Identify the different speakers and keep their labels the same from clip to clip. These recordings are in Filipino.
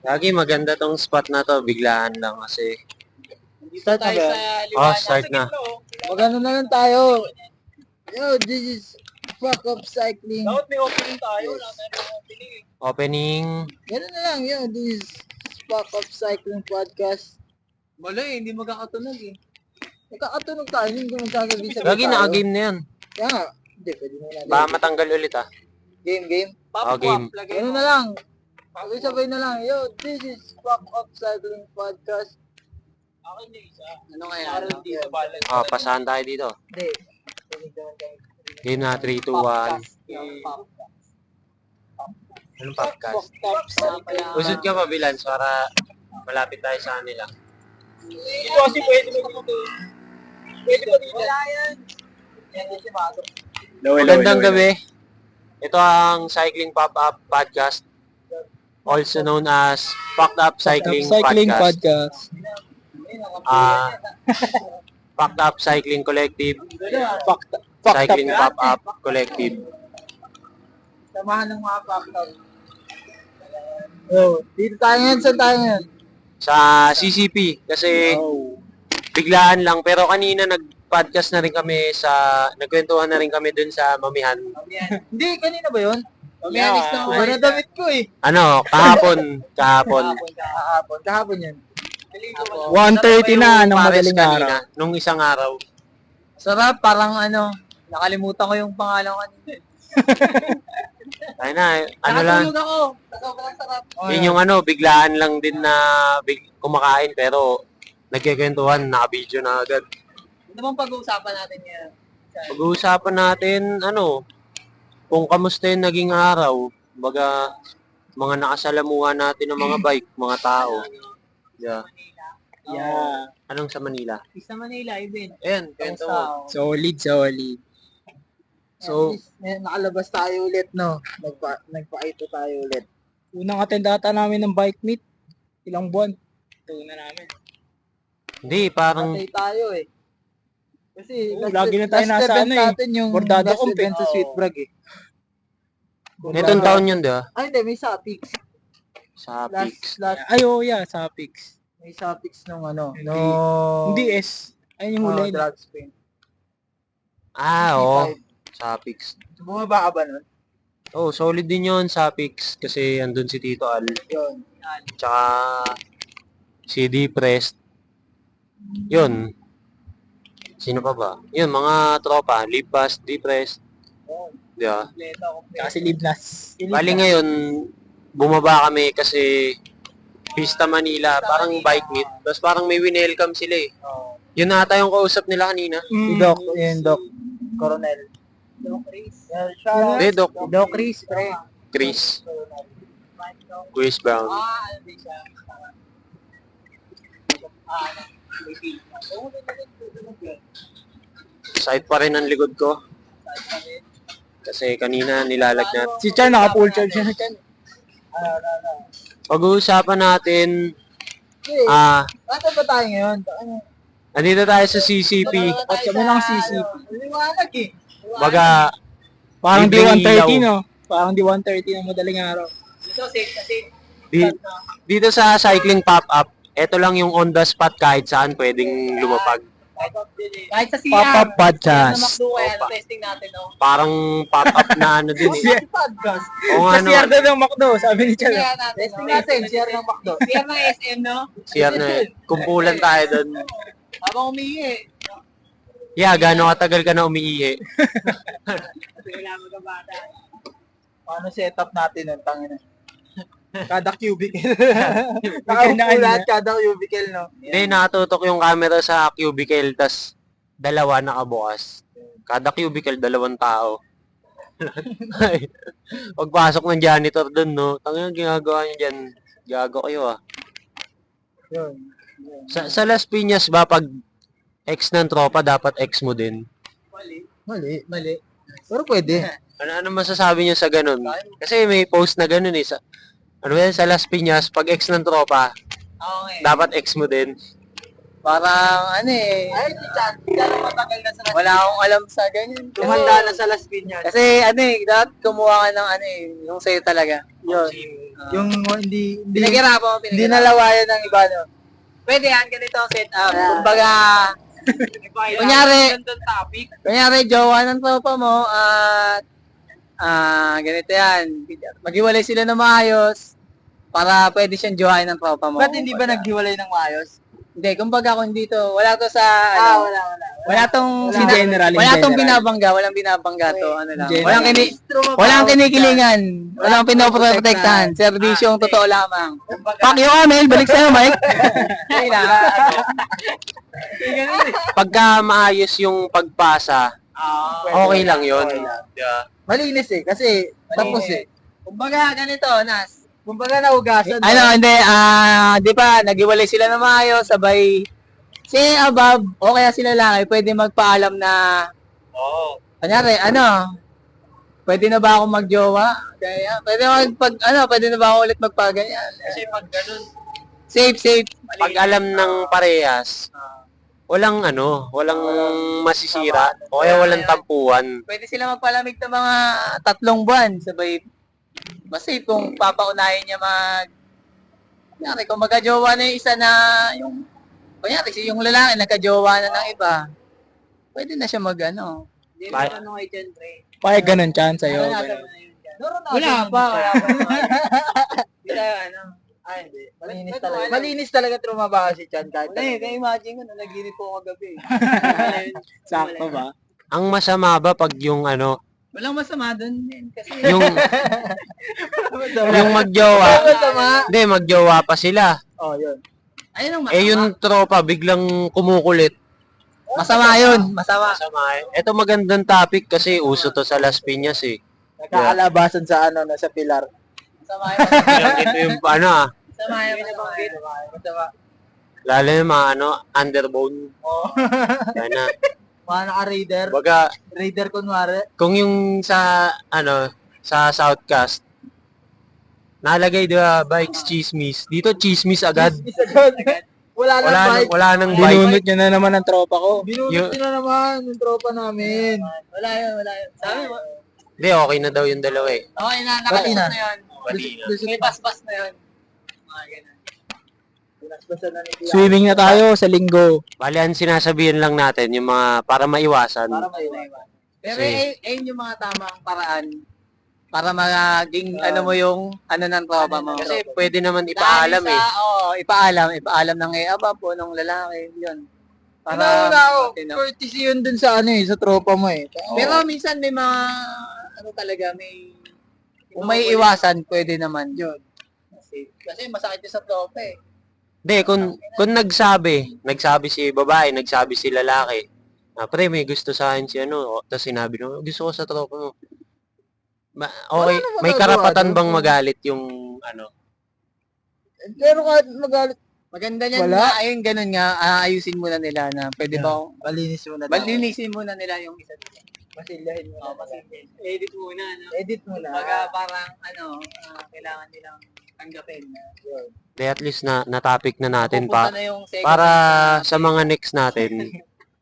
Speaker 1: Lagi maganda tong spot na to, biglaan lang kasi.
Speaker 2: Start na ba yan?
Speaker 1: Start na.
Speaker 2: Magano na lang tayo. Yo, this is Fuck Up Cycling.
Speaker 3: Dapat may opening tayo.
Speaker 2: Yes.
Speaker 3: Wala tayong opening.
Speaker 1: Opening.
Speaker 2: Ganun na lang, yo, this is Fuck Up Cycling Podcast.
Speaker 3: Wala eh, hindi magkakatunog eh.
Speaker 2: Nagkakatunog tayo, hindi ko magsasabi sa
Speaker 1: Lagi naka-game na yan.
Speaker 2: Kaya nga, hindi, pwede mo na.
Speaker 1: Baka matanggal ulit ah.
Speaker 2: Game.
Speaker 1: Game.
Speaker 2: Ganun na lang. Sabay na lang, yo, this is Fuck Up Cycling Podcast.
Speaker 3: Akin yung isa.
Speaker 2: Ano kaya?
Speaker 3: Parang dito balag.
Speaker 1: Pasahan tayo dito.
Speaker 2: Hindi. Tunig naman tayo.
Speaker 1: Game na, 3, 2, 1. Anong podcast? Usod ka pa, Bilans, para malapit tayo sa kanila.
Speaker 3: Dito kasi pwede mo dito. Pwede mo dito.
Speaker 2: Wala yan. Yan yung simado.
Speaker 1: Magandang gabi. Ito ang Cycling Pop-Up Podcast, also known as Fucked Up Cycling Podcast. Fucked Up Cycling Collective, Cycling Pop-Up Collective.
Speaker 2: Samahan ng mga paktaw. Oh, dito tayo ngayon. Saan tayo ngayon?
Speaker 1: Sa CCP, kasi biglaan lang. Pero kanina nag-podcast na rin kami nagkwentuhan na rin kami dun sa Mamihan.
Speaker 2: Hindi, kanina ba yun? Mamianis na ako. Iba na damit ko eh.
Speaker 1: Ano, kahapon.
Speaker 2: Kahapon yan.
Speaker 4: 1:30 na ng
Speaker 1: Pares
Speaker 4: madaling
Speaker 1: kanina,
Speaker 4: araw.
Speaker 1: nung isang araw.
Speaker 2: Sarap, parang nakalimutan ko yung pangalan ko kanina.
Speaker 1: Ay na, ano lang.
Speaker 2: Nakatulog ako. Sobrang sarap.
Speaker 1: Yun yung biglaan lang din na kumakain pero nagkikwentuhan, naka-video na agad.
Speaker 2: Ano bang pag-uusapan natin ngayon?
Speaker 1: Pag-uusapan natin, kung kamusta yung naging araw, baga, mga nakasalamuhan natin ng mga bike, mga tao. Yeah.
Speaker 4: Yeah.
Speaker 1: Anong sa Manila?
Speaker 2: Sa Manila, even.
Speaker 1: Ayan, kwento mo.
Speaker 4: Solid.
Speaker 2: So, nakalabas tayo ulit, no? Nagpa-ito tayo ulit.
Speaker 4: Unang attend ata namin ng bike meet. Ilang buwan. Ito na namin.
Speaker 1: Hindi, parang,
Speaker 2: Patay tayo eh. Kasi
Speaker 4: Lagi na tayo
Speaker 2: last
Speaker 4: nasa
Speaker 2: event natin yung
Speaker 4: Bordado
Speaker 2: last
Speaker 4: Compet.
Speaker 2: event sa Sweetbrag eh.
Speaker 1: netong taon yun, di ba?
Speaker 2: Ay, hindi, may Sapix.
Speaker 1: Sa Pix.
Speaker 2: Last,
Speaker 4: Ay, yeah, sa Pix.
Speaker 2: may Sapix nung
Speaker 4: Hindi S. Ayun yung huli.
Speaker 2: drug spin.
Speaker 1: Oo. Sa Pix.
Speaker 2: Bumaba ka ba nun?
Speaker 1: Solid din yun sa Pix kasi andun si Tito Al.
Speaker 2: Yun.
Speaker 1: Tsaka si D-Prest. Yun. Sino pa ba? Yun, mga tropa. Lipas, D-Prest. Di ba?
Speaker 4: Kasi Libnas.
Speaker 1: Bali ngayon, bumaba kami kasi Pista Manila, parang bike meet. Tapos parang may winelcome sila eh. Yun ata yung kausap nila kanina.
Speaker 2: Si Doc, yun Doc. Coronel. Doc Chris.
Speaker 1: Hindi, Doc.
Speaker 2: Doc Chris, pre.
Speaker 1: Chris. Chris Brown. Side pa rin ang likod ko. Kasi kanina nilalagnat.
Speaker 4: Si Chan, naka-full charge na si Chan.
Speaker 1: Pag-uusapan natin,
Speaker 2: Ano ba tayo ngayon?
Speaker 1: nandito tayo sa CCP.
Speaker 4: At kami lang CCP.
Speaker 2: Liwanag eh.
Speaker 1: Baga,
Speaker 4: Parang di
Speaker 1: Libreng
Speaker 4: 1:30,
Speaker 1: ilaw.
Speaker 4: no? Parang di 1:30 ng madaling araw.
Speaker 2: Ito safe kasi.
Speaker 1: dito sa cycling pop-up, ito lang yung on the spot kahit saan pwedeng lumapag.
Speaker 2: Kahit sa CR.
Speaker 4: Pop-up podcast.
Speaker 2: Testing natin, no?
Speaker 1: Parang pop-up na din eh.
Speaker 2: Podcast.
Speaker 1: Oo nga
Speaker 4: Sa CR
Speaker 1: naman.
Speaker 4: daw ng McDo, sabi ni Chan.
Speaker 2: Testing natin. Share ng McDo. Share ng SM, no?
Speaker 1: CR na eh. Kumpulan tayo doon.
Speaker 2: Habang umihi.
Speaker 1: Yeah, gano'ng katagal ka na umiihi?
Speaker 2: Paano setup natin nun? Tangina. Kada cubicle.
Speaker 4: Nakaupo
Speaker 2: lahat kada cubicle, no?
Speaker 1: Hindi, nakatutok yung camera sa cubicle, tas dalawa nakabukas. Kada cubicle, 2 tao. Pagpasok ng janitor doon, no? Tangina, ginagawa niyo dyan. Gago kayo, ah.
Speaker 2: Yun.
Speaker 1: Sa Las Piñas ba, pag ex ng tropa, dapat ex mo din?
Speaker 2: Mali. Pero pwede.
Speaker 1: Ano masasabi niyo sa ganun? Kasi may post na ganun eh. Sa Las Piñas, pag ex ng tropa, dapat ex mo din.
Speaker 2: Parang Ay, di Chan matagal na sa Las Piñas. Wala akong alam sa ganyan. Tumanda na sa Las Piñas. Kasi dapat kumuha ka ng yung sa'yo talaga. Yun.
Speaker 4: Yung hindi
Speaker 2: Pinaghirapan mo,
Speaker 4: hindi nalawayan ng iba, no?
Speaker 2: Pwede yan, ganito ang setup. Kumbaga, kunyari, jowa ng tropa mo, at ganito yan. Maghiwalay sila ng maayos para pwede siyang jowain ng tropa mo.
Speaker 4: Ba't hindi ba naghiwalay ng maayos?
Speaker 2: Hindi, kumbaga kung dito, wala to sa, wala tong,
Speaker 4: In general, in
Speaker 2: wala tong
Speaker 4: general.
Speaker 2: binabangga, walang binabangga to, ano lang.
Speaker 4: General.
Speaker 2: Walang kinikilingan, walang pinoprotektahan, serbisyong totoo lamang. Fuck you, Amel, balik sa'yo, Mike.
Speaker 1: Pagka maayos yung pagpasa, okay lang yun. Yeah.
Speaker 4: Malinis eh, kasi tapos eh.
Speaker 2: Kumbaga, ganito, Nas.
Speaker 4: Kumbaga naugasan.
Speaker 2: Ano, hindi, di ba, naghiwalay sila na maayos, sabay, si above, o kaya sila lang, pwede magpaalam na, kanyari, pwede na ba ako magjowa? Kaya, pwede na ba ako ulit magpaganyan?
Speaker 3: Kasi pag ganun,
Speaker 2: Safe.
Speaker 1: Pag alam ng parehas, walang masisira o kaya walang tampuan.
Speaker 2: Pwede sila magpalamig ng mga 3 buwan, sabay, mas safe kung papaunahin niya kunyari, kung magkajowa na yung isa na, kunyari, yung lalaki nagkajowa na ng iba, pwede na siya
Speaker 1: Bye.
Speaker 4: Paya ganun chance sa'yo.
Speaker 2: Wala pa. Hindi tayo,
Speaker 4: Malinis talaga trumabaho si Chan kahit
Speaker 2: imagine ko, nanaginip po ako gabi.
Speaker 4: sakto ba?
Speaker 1: Ang masama ba pag yung
Speaker 2: Walang masama doon kasi
Speaker 1: yung magjowa, hindi magjowa pa sila.
Speaker 4: Oh, yun.
Speaker 2: ayun ang masama.
Speaker 1: Eh yung tropa biglang kumukulit.
Speaker 2: Masama yun, masama.
Speaker 1: Masama. Ito magandang topic kasi uso to sa Las Piñas eh.
Speaker 4: Nagkakalabasan sa sa pilar.
Speaker 2: Masama yun.
Speaker 1: Ito yung
Speaker 2: Masama yun. Masama.
Speaker 1: lalo yung mga underbone. Sana.
Speaker 4: Mga naka-raider.
Speaker 1: Baga,
Speaker 4: Raider kunwari.
Speaker 1: kung yung sa Southcast, nalagay diba bikes chismis. Dito chismis agad.
Speaker 4: Wala na bike.
Speaker 1: Wala nang bike.
Speaker 4: Binunot nyo na naman ang tropa ko. Binunot
Speaker 1: Yung-
Speaker 4: nyo na naman yung tropa namin.
Speaker 2: Wala yun. Sabi mo,
Speaker 1: Hindi, okay na daw yung dalawa eh.
Speaker 2: okay na, nakalusot na yun.
Speaker 1: Bali na.
Speaker 2: May bas-bas na yun. Mga ganun.
Speaker 4: Swimming na tayo sa linggo.
Speaker 1: Bali, ang sinasabihan lang natin, yung mga, para maiwasan.
Speaker 2: Pero
Speaker 1: Kasi-
Speaker 2: ayun yung mga tamang paraan para maging mo yung ng tropa mo.
Speaker 1: Kasi pwede naman ipaalam eh.
Speaker 2: Ipaalam ng abab o ng lalaki, yun.
Speaker 4: Para
Speaker 2: Matino.
Speaker 4: courtesy yun dun sa sa tropa mo eh.
Speaker 2: Pero minsan may mga, talaga, kung may iwasan, pwede naman yun. Kasi masakit yun sa tropa eh.
Speaker 1: Hindi, kung nagsabi si babae, nagsabi si lalaki, pre, may gusto sa akin si tapos sinabi no, gusto ko sa tropa mo. Okay, may karapatan bang magalit yung
Speaker 4: Pero kahit magalit,
Speaker 2: Maganda niyan
Speaker 4: Wala.
Speaker 2: na, ayun, ganun nga, ayusin muna nila na pwede ba,
Speaker 4: malinis muna.
Speaker 2: balinisin muna nila yung isa dito.
Speaker 4: Masilyahin muna.
Speaker 2: Edit muna, no?
Speaker 4: Edit muna.
Speaker 2: Baga parang, kailangan nilang tanggapin.
Speaker 1: Di at least na topic na natin
Speaker 2: Pupunta na yung second
Speaker 1: para
Speaker 2: one.
Speaker 1: sa mga next natin.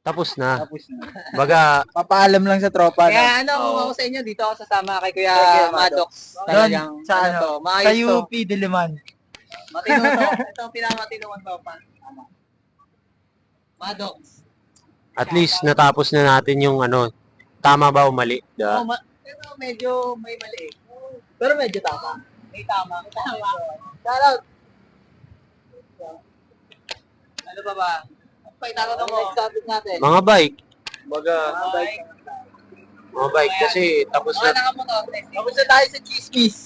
Speaker 1: Tapos na.
Speaker 4: Tapos na.
Speaker 1: Baga,
Speaker 4: Papaalam lang sa tropa.
Speaker 2: Kaya kung ako sa inyo, dito ako sasama kay Kuya
Speaker 4: Kuya
Speaker 2: Maddox.
Speaker 4: Doon,
Speaker 2: Talagang,
Speaker 4: sa
Speaker 2: to,
Speaker 4: Sa
Speaker 2: maayos to.
Speaker 4: UP Diliman.
Speaker 2: Matino to. Ito ang pinakamatinoan pa pa. Maddox.
Speaker 1: at least natapos na natin yung tama ba o mali.
Speaker 2: Oh,
Speaker 1: Diba?
Speaker 2: pero medyo may mali.
Speaker 4: Pero medyo tama.
Speaker 2: May tama.
Speaker 4: Shout out.
Speaker 2: Ano pa ba? Paitatanong mo.
Speaker 4: Next topic natin.
Speaker 1: Mga bike. Baga, mga bike kasi tapos
Speaker 2: Mga
Speaker 1: na
Speaker 2: nakamotor.
Speaker 4: Tapos na tayo sa chismis.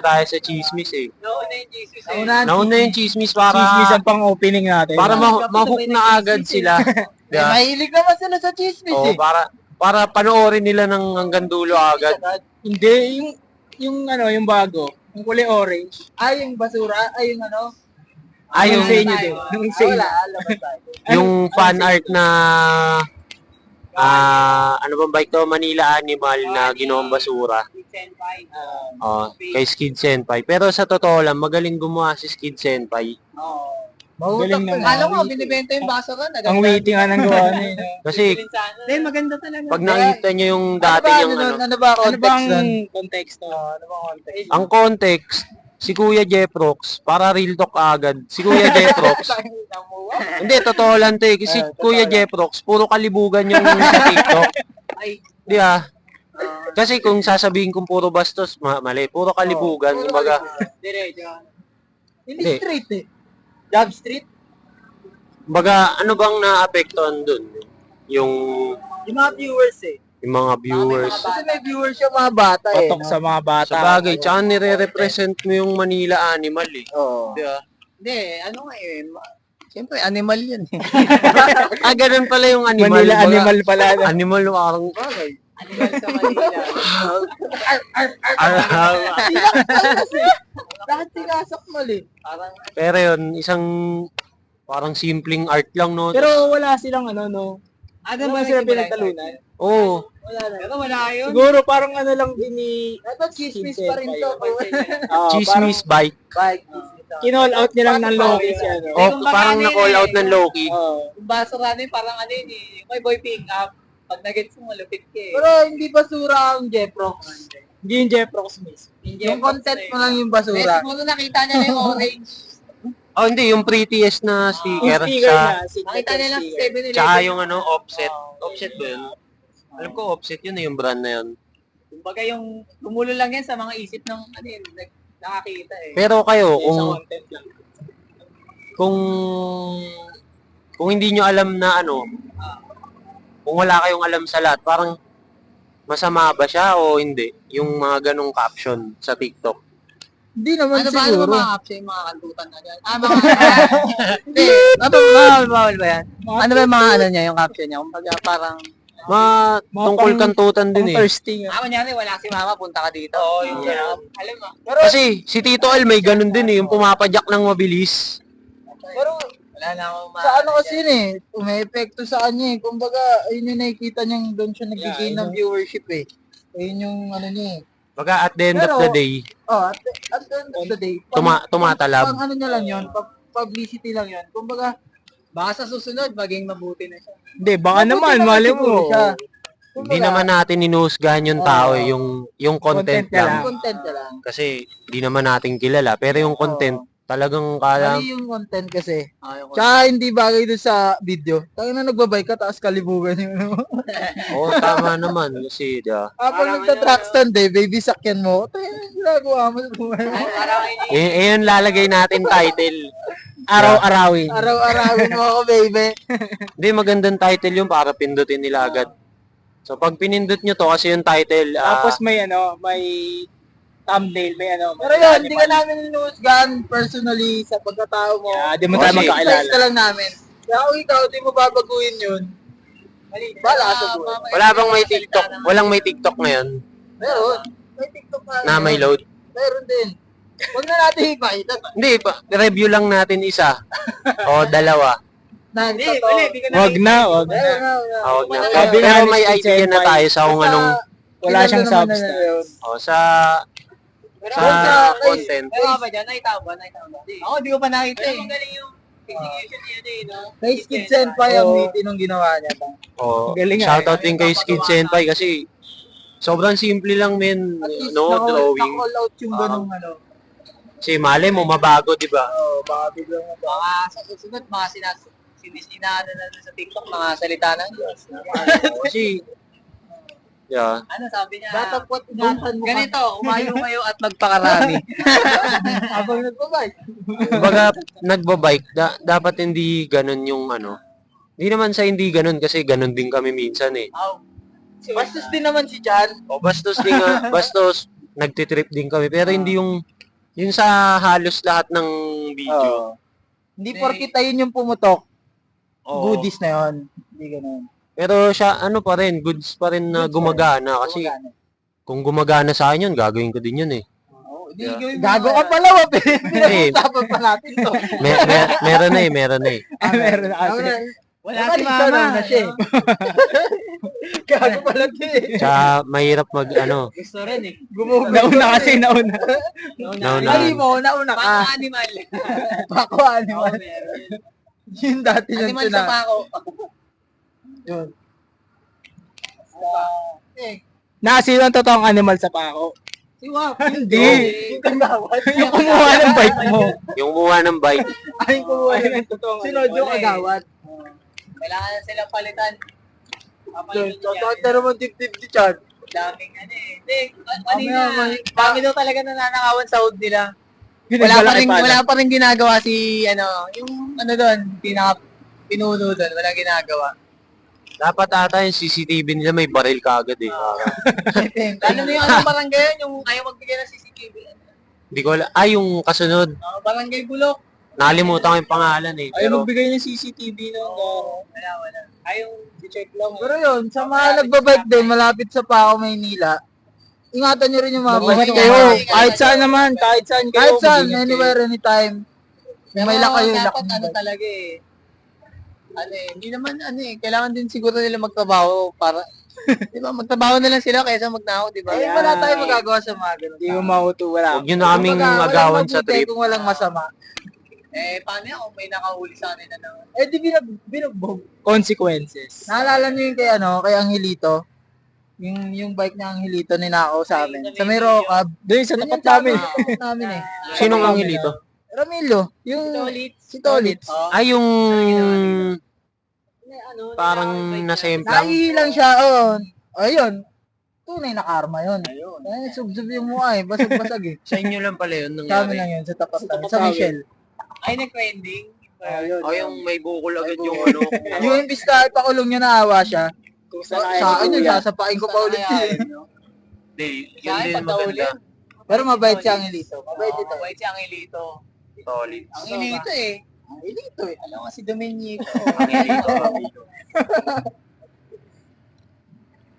Speaker 1: tayo sa chismis eh.
Speaker 2: Nauna yung Jesus eh.
Speaker 1: Nauna yung chismis para
Speaker 4: Chismis ang pang-opening natin.
Speaker 1: para ma-hook na agad sila.
Speaker 4: Eh,
Speaker 1: Diba?
Speaker 4: mahilig naman sila sa chismis
Speaker 1: Oo,
Speaker 4: eh.
Speaker 1: para panoorin nila ng hanggang dulo agad.
Speaker 4: Hindi, yung bago. Yung kulay orange. Ay, yung basura. Ay, yung
Speaker 1: Ay, yung
Speaker 4: sa inyo din. Yung sa inyo.
Speaker 1: yung fan art na ano bang bike to? Manila Animal na ginawang basura. Kay Skid Senpai. Pero sa totoo lang, magaling gumawa si Skid Senpai.
Speaker 4: Galing naman.
Speaker 2: Alam mo, binibenta yung basura.
Speaker 4: Ang waiting nga ng gawa niya.
Speaker 1: Kasi
Speaker 2: Hindi, maganda talaga.
Speaker 1: pag nakita nyo yung dati yung
Speaker 4: Ano ba
Speaker 2: Ano
Speaker 4: context
Speaker 2: bang
Speaker 4: nun?
Speaker 2: context?
Speaker 4: Ano bang context?
Speaker 1: ang context, si Kuya Jeprox, para real talk agad. Si Kuya Jeprox, hindi, totoo lang to eh. Kasi Kuya Jeprox, puro kalibugan yung sa TikTok.
Speaker 2: Ay,
Speaker 1: Di ah. Kasi kung sasabihin kong puro bastos, mali. Puro kalibugan. Kumbaga,
Speaker 2: diretso.
Speaker 4: Hindi
Speaker 1: Hindi.
Speaker 4: straight eh. Job street.
Speaker 1: kumbaga, ano bang naapektuhan dun? Yung,
Speaker 4: Yung mga viewers eh.
Speaker 1: yung mga viewers.
Speaker 4: Kasi may viewers yung mga bata eh.
Speaker 3: Patok sa mga bata.
Speaker 1: Sa bagay, tsaka nire-represent mo yung Manila Animal eh.
Speaker 4: Oo.
Speaker 1: Di ba?
Speaker 2: Hindi, ano nga eh. Siyempre, animal yan eh.
Speaker 1: Ah, ganun pala yung animal.
Speaker 3: Manila
Speaker 1: Kumbaga,
Speaker 3: animal pala.
Speaker 1: Animal, parang,
Speaker 2: Animal sa Manila.
Speaker 4: Bakit sinasak mali?
Speaker 2: Parang,
Speaker 1: pero yun, isang, parang simpleng art lang, no?
Speaker 3: Pero wala silang ano, no?
Speaker 4: Ano
Speaker 3: Wala silang pinagtalunan.
Speaker 1: Oo.
Speaker 4: Wala na.
Speaker 2: pero wala yun.
Speaker 3: Siguro parang ano lang din ni...
Speaker 4: Dapat chismis pa rin to.
Speaker 1: Chismis bike.
Speaker 4: Bike.
Speaker 3: Kinall out niya lang ng Loki siya, no?
Speaker 1: Oh,
Speaker 2: kumbaga
Speaker 1: parang
Speaker 2: ano yun
Speaker 1: na-call
Speaker 2: eh.
Speaker 1: out ng Loki.
Speaker 3: Oo.
Speaker 2: Yung basura ano yun, parang ano yun eh. Yung may boy pick up. Pag nag-gets mo, malupit ka eh.
Speaker 4: Pero hindi basura ang Jeprox.
Speaker 3: Hindi yung Jeprox miss.
Speaker 4: Yung content mo lang yung
Speaker 2: Eh,
Speaker 4: basura.
Speaker 2: siguro nakita niya na yung orange.
Speaker 1: Oh, hindi, yung prettiest na
Speaker 3: Yung
Speaker 1: sticker
Speaker 3: sticker
Speaker 1: sa,
Speaker 3: niya.
Speaker 2: Nakita niya lang sa 7-Eleven.
Speaker 1: tsaka yung ano, offset. Offset ba yun? Alam ko, offset yun eh, yung brand na yun.
Speaker 2: Kumbaga yung gumulo lang yan sa mga isip ng ano yun, nakakita eh.
Speaker 1: Pero kayo,
Speaker 3: Sa
Speaker 1: kung,
Speaker 3: content lang.
Speaker 1: kung, kung hindi nyo alam na ano, kung wala kayong alam sa lahat, parang masama ba siya o hindi? Yung mga ganong caption sa TikTok.
Speaker 4: Hindi naman
Speaker 2: Ano ba, ano
Speaker 4: siguro.
Speaker 2: ba mga apps yung mga kantutan na dyan? Ah, mga... Hindi, bawal ba yan? Ano ba yung mga ano niya, yung caption niya? Kumbaga parang...
Speaker 1: Tungkol kantutan din
Speaker 3: Pang
Speaker 1: eh.
Speaker 3: thirsty nga.
Speaker 2: kunyari, wala si mama, punta ka dito. Oo, yung gano'n. Alam mo.
Speaker 1: Kasi si Tito Al may ganun din eh, yung pumapadyak ng mabilis.
Speaker 4: Pero
Speaker 2: Wala na akong
Speaker 4: sa ano kasi yun eh, may epekto sa kanya eh. Kumbaga, ayun yung nakikita niyang doon siya nag-gain ng viewership eh. Ayun yung ano niya eh.
Speaker 1: Baga at the end of
Speaker 4: Pero,
Speaker 1: the day,
Speaker 4: Oh, at the end of the day,
Speaker 1: tumatalab.
Speaker 4: pang ano niya lang yun, publicity lang yun. Kumbaga,
Speaker 2: Baka sa susunod, maging mabuti na siya.
Speaker 3: Hindi, baka
Speaker 4: mabuti
Speaker 3: naman, mali
Speaker 4: siguro
Speaker 3: mo.
Speaker 4: siya.
Speaker 1: Hindi naman natin inuhusgahan yung tao eh, yung content
Speaker 3: Content niya
Speaker 1: lang.
Speaker 3: lang.
Speaker 4: Content niya lang.
Speaker 1: Kasi hindi naman natin kilala. Pero yung content, talagang kaya...
Speaker 4: Mali yung content kasi.
Speaker 2: Yung
Speaker 4: Tsaka hindi bagay doon sa video. Tayo na nagbabay ka, taas kalibugan yung ano.
Speaker 1: Oo, tama naman. Kasi, diba?
Speaker 4: Habang nagta-track stand eh, baby sakyan mo. Tayo na ginagawa mo sa buhay mo.
Speaker 2: parang
Speaker 1: Ayun, lalagay natin title.
Speaker 3: Araw-arawin.
Speaker 4: Araw-arawin mo ako, baby.
Speaker 1: Hindi, magandang title yun para pindutin nila agad. So, pag pinindot nyo to, kasi yung title...
Speaker 3: Tapos may ano, may thumbnail, may ano.
Speaker 4: Pero yun, hindi ka namin inuusgan personally sa pagkatao mo.
Speaker 3: Di mo tayo
Speaker 1: Kasi-
Speaker 3: magkakilala.
Speaker 4: Size ka lang namin. Kaya kung ikaw, di mo babaguhin yun. Bala ka sa buhay.
Speaker 1: wala bang may TikTok? Walang may TikTok ngayon
Speaker 4: Meron. May TikTok na.
Speaker 1: na may load?
Speaker 4: Meron din. Huwag na natin ipakita.
Speaker 1: Hindi, review lang natin isa. O dalawa.
Speaker 2: Hindi, mali, di ko
Speaker 3: Wag na, wag na.
Speaker 4: Meron na.
Speaker 1: Huwag na.
Speaker 3: Sabi nga
Speaker 1: Pero
Speaker 3: ni
Speaker 1: may
Speaker 3: Steve
Speaker 1: idea na
Speaker 3: Senpai,
Speaker 1: tayo sa kung anong...
Speaker 3: Wala siyang
Speaker 4: Kilala naman na
Speaker 3: substance.
Speaker 4: yun.
Speaker 1: O, sa
Speaker 2: Pero
Speaker 1: sa
Speaker 2: sa-
Speaker 1: content.
Speaker 2: Pero nga ba dyan? Nakita mo ba? Ako, di ko pa nakita eh. Magaling yung execution niya eh, no?
Speaker 4: Kay Skid Senpai ang
Speaker 3: Oo.
Speaker 4: witty nung ginawa niya.
Speaker 1: O,
Speaker 3: Galing nga
Speaker 1: shoutout din kay Skid Senpai kasi sobrang simple lang men,
Speaker 4: At least
Speaker 1: no, drawing.
Speaker 4: na-call out yung ganung ano.
Speaker 1: Kasi mali mo, mabago, di ba?
Speaker 4: Oo, baka biglang
Speaker 2: Mga sa susunod, mga inaano na sa TikTok, mga salita ng Diyos.
Speaker 1: Kasi, yeah.
Speaker 2: Ano sabi niya?
Speaker 4: Datapot ingatan mo ka.
Speaker 2: Ganito, umayo kayo at magpakarami.
Speaker 4: Habang nagbabay.
Speaker 1: Kumbaga, nagbabike, dapat hindi ganun yung ano. Hindi naman sa hindi ganun kasi ganun din kami minsan eh.
Speaker 4: Bastos din naman si Chan.
Speaker 1: O bastos din nga, bastos, nagtitrip din kami. Pero hindi yung sa halos lahat ng video.
Speaker 4: Hindi porkit ayun yung pumutok.
Speaker 1: Oo.
Speaker 4: Goodies na yun. Hindi ganun.
Speaker 1: Pero siya, ano pa rin, goods pa rin na gumagana. Kasi kung gumagana sa akin yun, gagawin ko din yun eh. Yeah.
Speaker 4: Gago ka pala, wap. Pinag-usapan pa natin to.
Speaker 1: Meron na eh, meron na eh.
Speaker 3: Meron na kasi.
Speaker 2: Wala si mama.
Speaker 4: Na siya. eh. Gago pala siya eh.
Speaker 1: Tsaka mahirap mag, ano,
Speaker 2: Gusto rin eh.
Speaker 3: Nauna kasi, nauna.
Speaker 1: Nauna.
Speaker 4: Mali mo, nauna ka.
Speaker 2: Pang animal.
Speaker 4: Pako animal.
Speaker 2: meron.
Speaker 4: Yun dati yung
Speaker 2: Animal sa pako.
Speaker 4: Yun.
Speaker 3: Na sino ang totoong animal sa pako? Si Wap.
Speaker 2: Hindi.
Speaker 3: Yung kagawad.
Speaker 2: Yung kumuha ng bike mo.
Speaker 1: Yung kumuha ng bike.
Speaker 3: Ay, kumuha ng totoong.
Speaker 4: Sinod yung kagawad.
Speaker 2: Kailangan na silang palitan.
Speaker 4: Kakanta naman tip-tip si Chad.
Speaker 2: Daming ano eh. Hindi, kanina, dami daw talaga nananakawan sa hood nila. Wala pa rin ginagawa si, yung doon, pinuno doon, walang ginagawa.
Speaker 1: Dapat ata yung CCTV nila may baril kaagad eh.
Speaker 2: Lalo na yung barangay yun, yung ayaw magbigay ng CCTV.
Speaker 1: Hindi ko alam. Yung kasunod.
Speaker 2: Barangay Bulok.
Speaker 1: Nakalimutan ko yung pangalan eh.
Speaker 3: Ayaw
Speaker 1: Pero,
Speaker 3: magbigay ng CCTV nun.
Speaker 2: Wala. Ayaw, i-check lang.
Speaker 4: Pero yun, sa mga nagbabike din, malapit sa Paco, Maynila, ingatan nyo rin yung mga
Speaker 3: Mag-ingat
Speaker 4: bike
Speaker 3: kayo.
Speaker 4: nyo.
Speaker 3: Kahit saan naman. Kahit saan kayo.
Speaker 4: Kahit saan,
Speaker 3: mag-ingat kayo.
Speaker 4: anywhere, anytime. Kung may lock kayo, lock
Speaker 2: dapat
Speaker 4: mo.
Speaker 2: talaga eh. Hindi naman kailangan din siguro nila magtrabaho para, di ba, magtrabaho na lang sila kaysa magnakaw, di ba?
Speaker 4: Ay, wala tayong magagawa sa mga ganun.
Speaker 3: Hindi mo mauto. Wala.
Speaker 1: huwag nyo na kaming
Speaker 4: Kumbaga,
Speaker 1: agawan
Speaker 4: walang
Speaker 1: sa
Speaker 4: mabuti
Speaker 1: trip.
Speaker 4: kung walang masama.
Speaker 2: Paano yan kung may nakahuli sa kanila na?
Speaker 4: Eh, di binugbog.
Speaker 3: Consequences.
Speaker 4: Naalala niyo yung kay Angelito? Yung bike niya Angelito ninakaw sa amin. Sa may Rocab.
Speaker 3: Doon sa tapat
Speaker 4: Ganyan
Speaker 3: namin.
Speaker 4: sa namin eh.
Speaker 1: Sinong Angelito?
Speaker 4: Ramilio. Yung si Tolitz.
Speaker 1: Yung parang nasemplang.
Speaker 4: Naihilang siya, Ayun. Tunay na karma yun. Ayun. Subsub yung mukha eh. Basag-basag eh.
Speaker 1: Sa inyo lang pala yun
Speaker 4: Sa amin
Speaker 1: nangyari.
Speaker 4: lang yun, sa tapat
Speaker 3: Sa
Speaker 4: lang.
Speaker 3: tapat
Speaker 4: Sa
Speaker 3: namin.
Speaker 4: Michelle.
Speaker 2: Ay, nag-trending.
Speaker 4: Ayun.
Speaker 1: Yung may bukol agad yung ano.
Speaker 4: Yung imbis na ipakulong niya naawa siya,
Speaker 3: Kung
Speaker 4: sa
Speaker 3: saan
Speaker 4: akin yun, sasapain ko pa ulit yun.
Speaker 1: Hindi, yun din maganda.
Speaker 4: Pero mabait si Angelito. Mabait ito.
Speaker 2: Mabait si Angelito.
Speaker 1: Solid.
Speaker 2: Angelito eh.
Speaker 4: Angelito eh.
Speaker 2: Alam ko si Domenico.
Speaker 1: Angelito.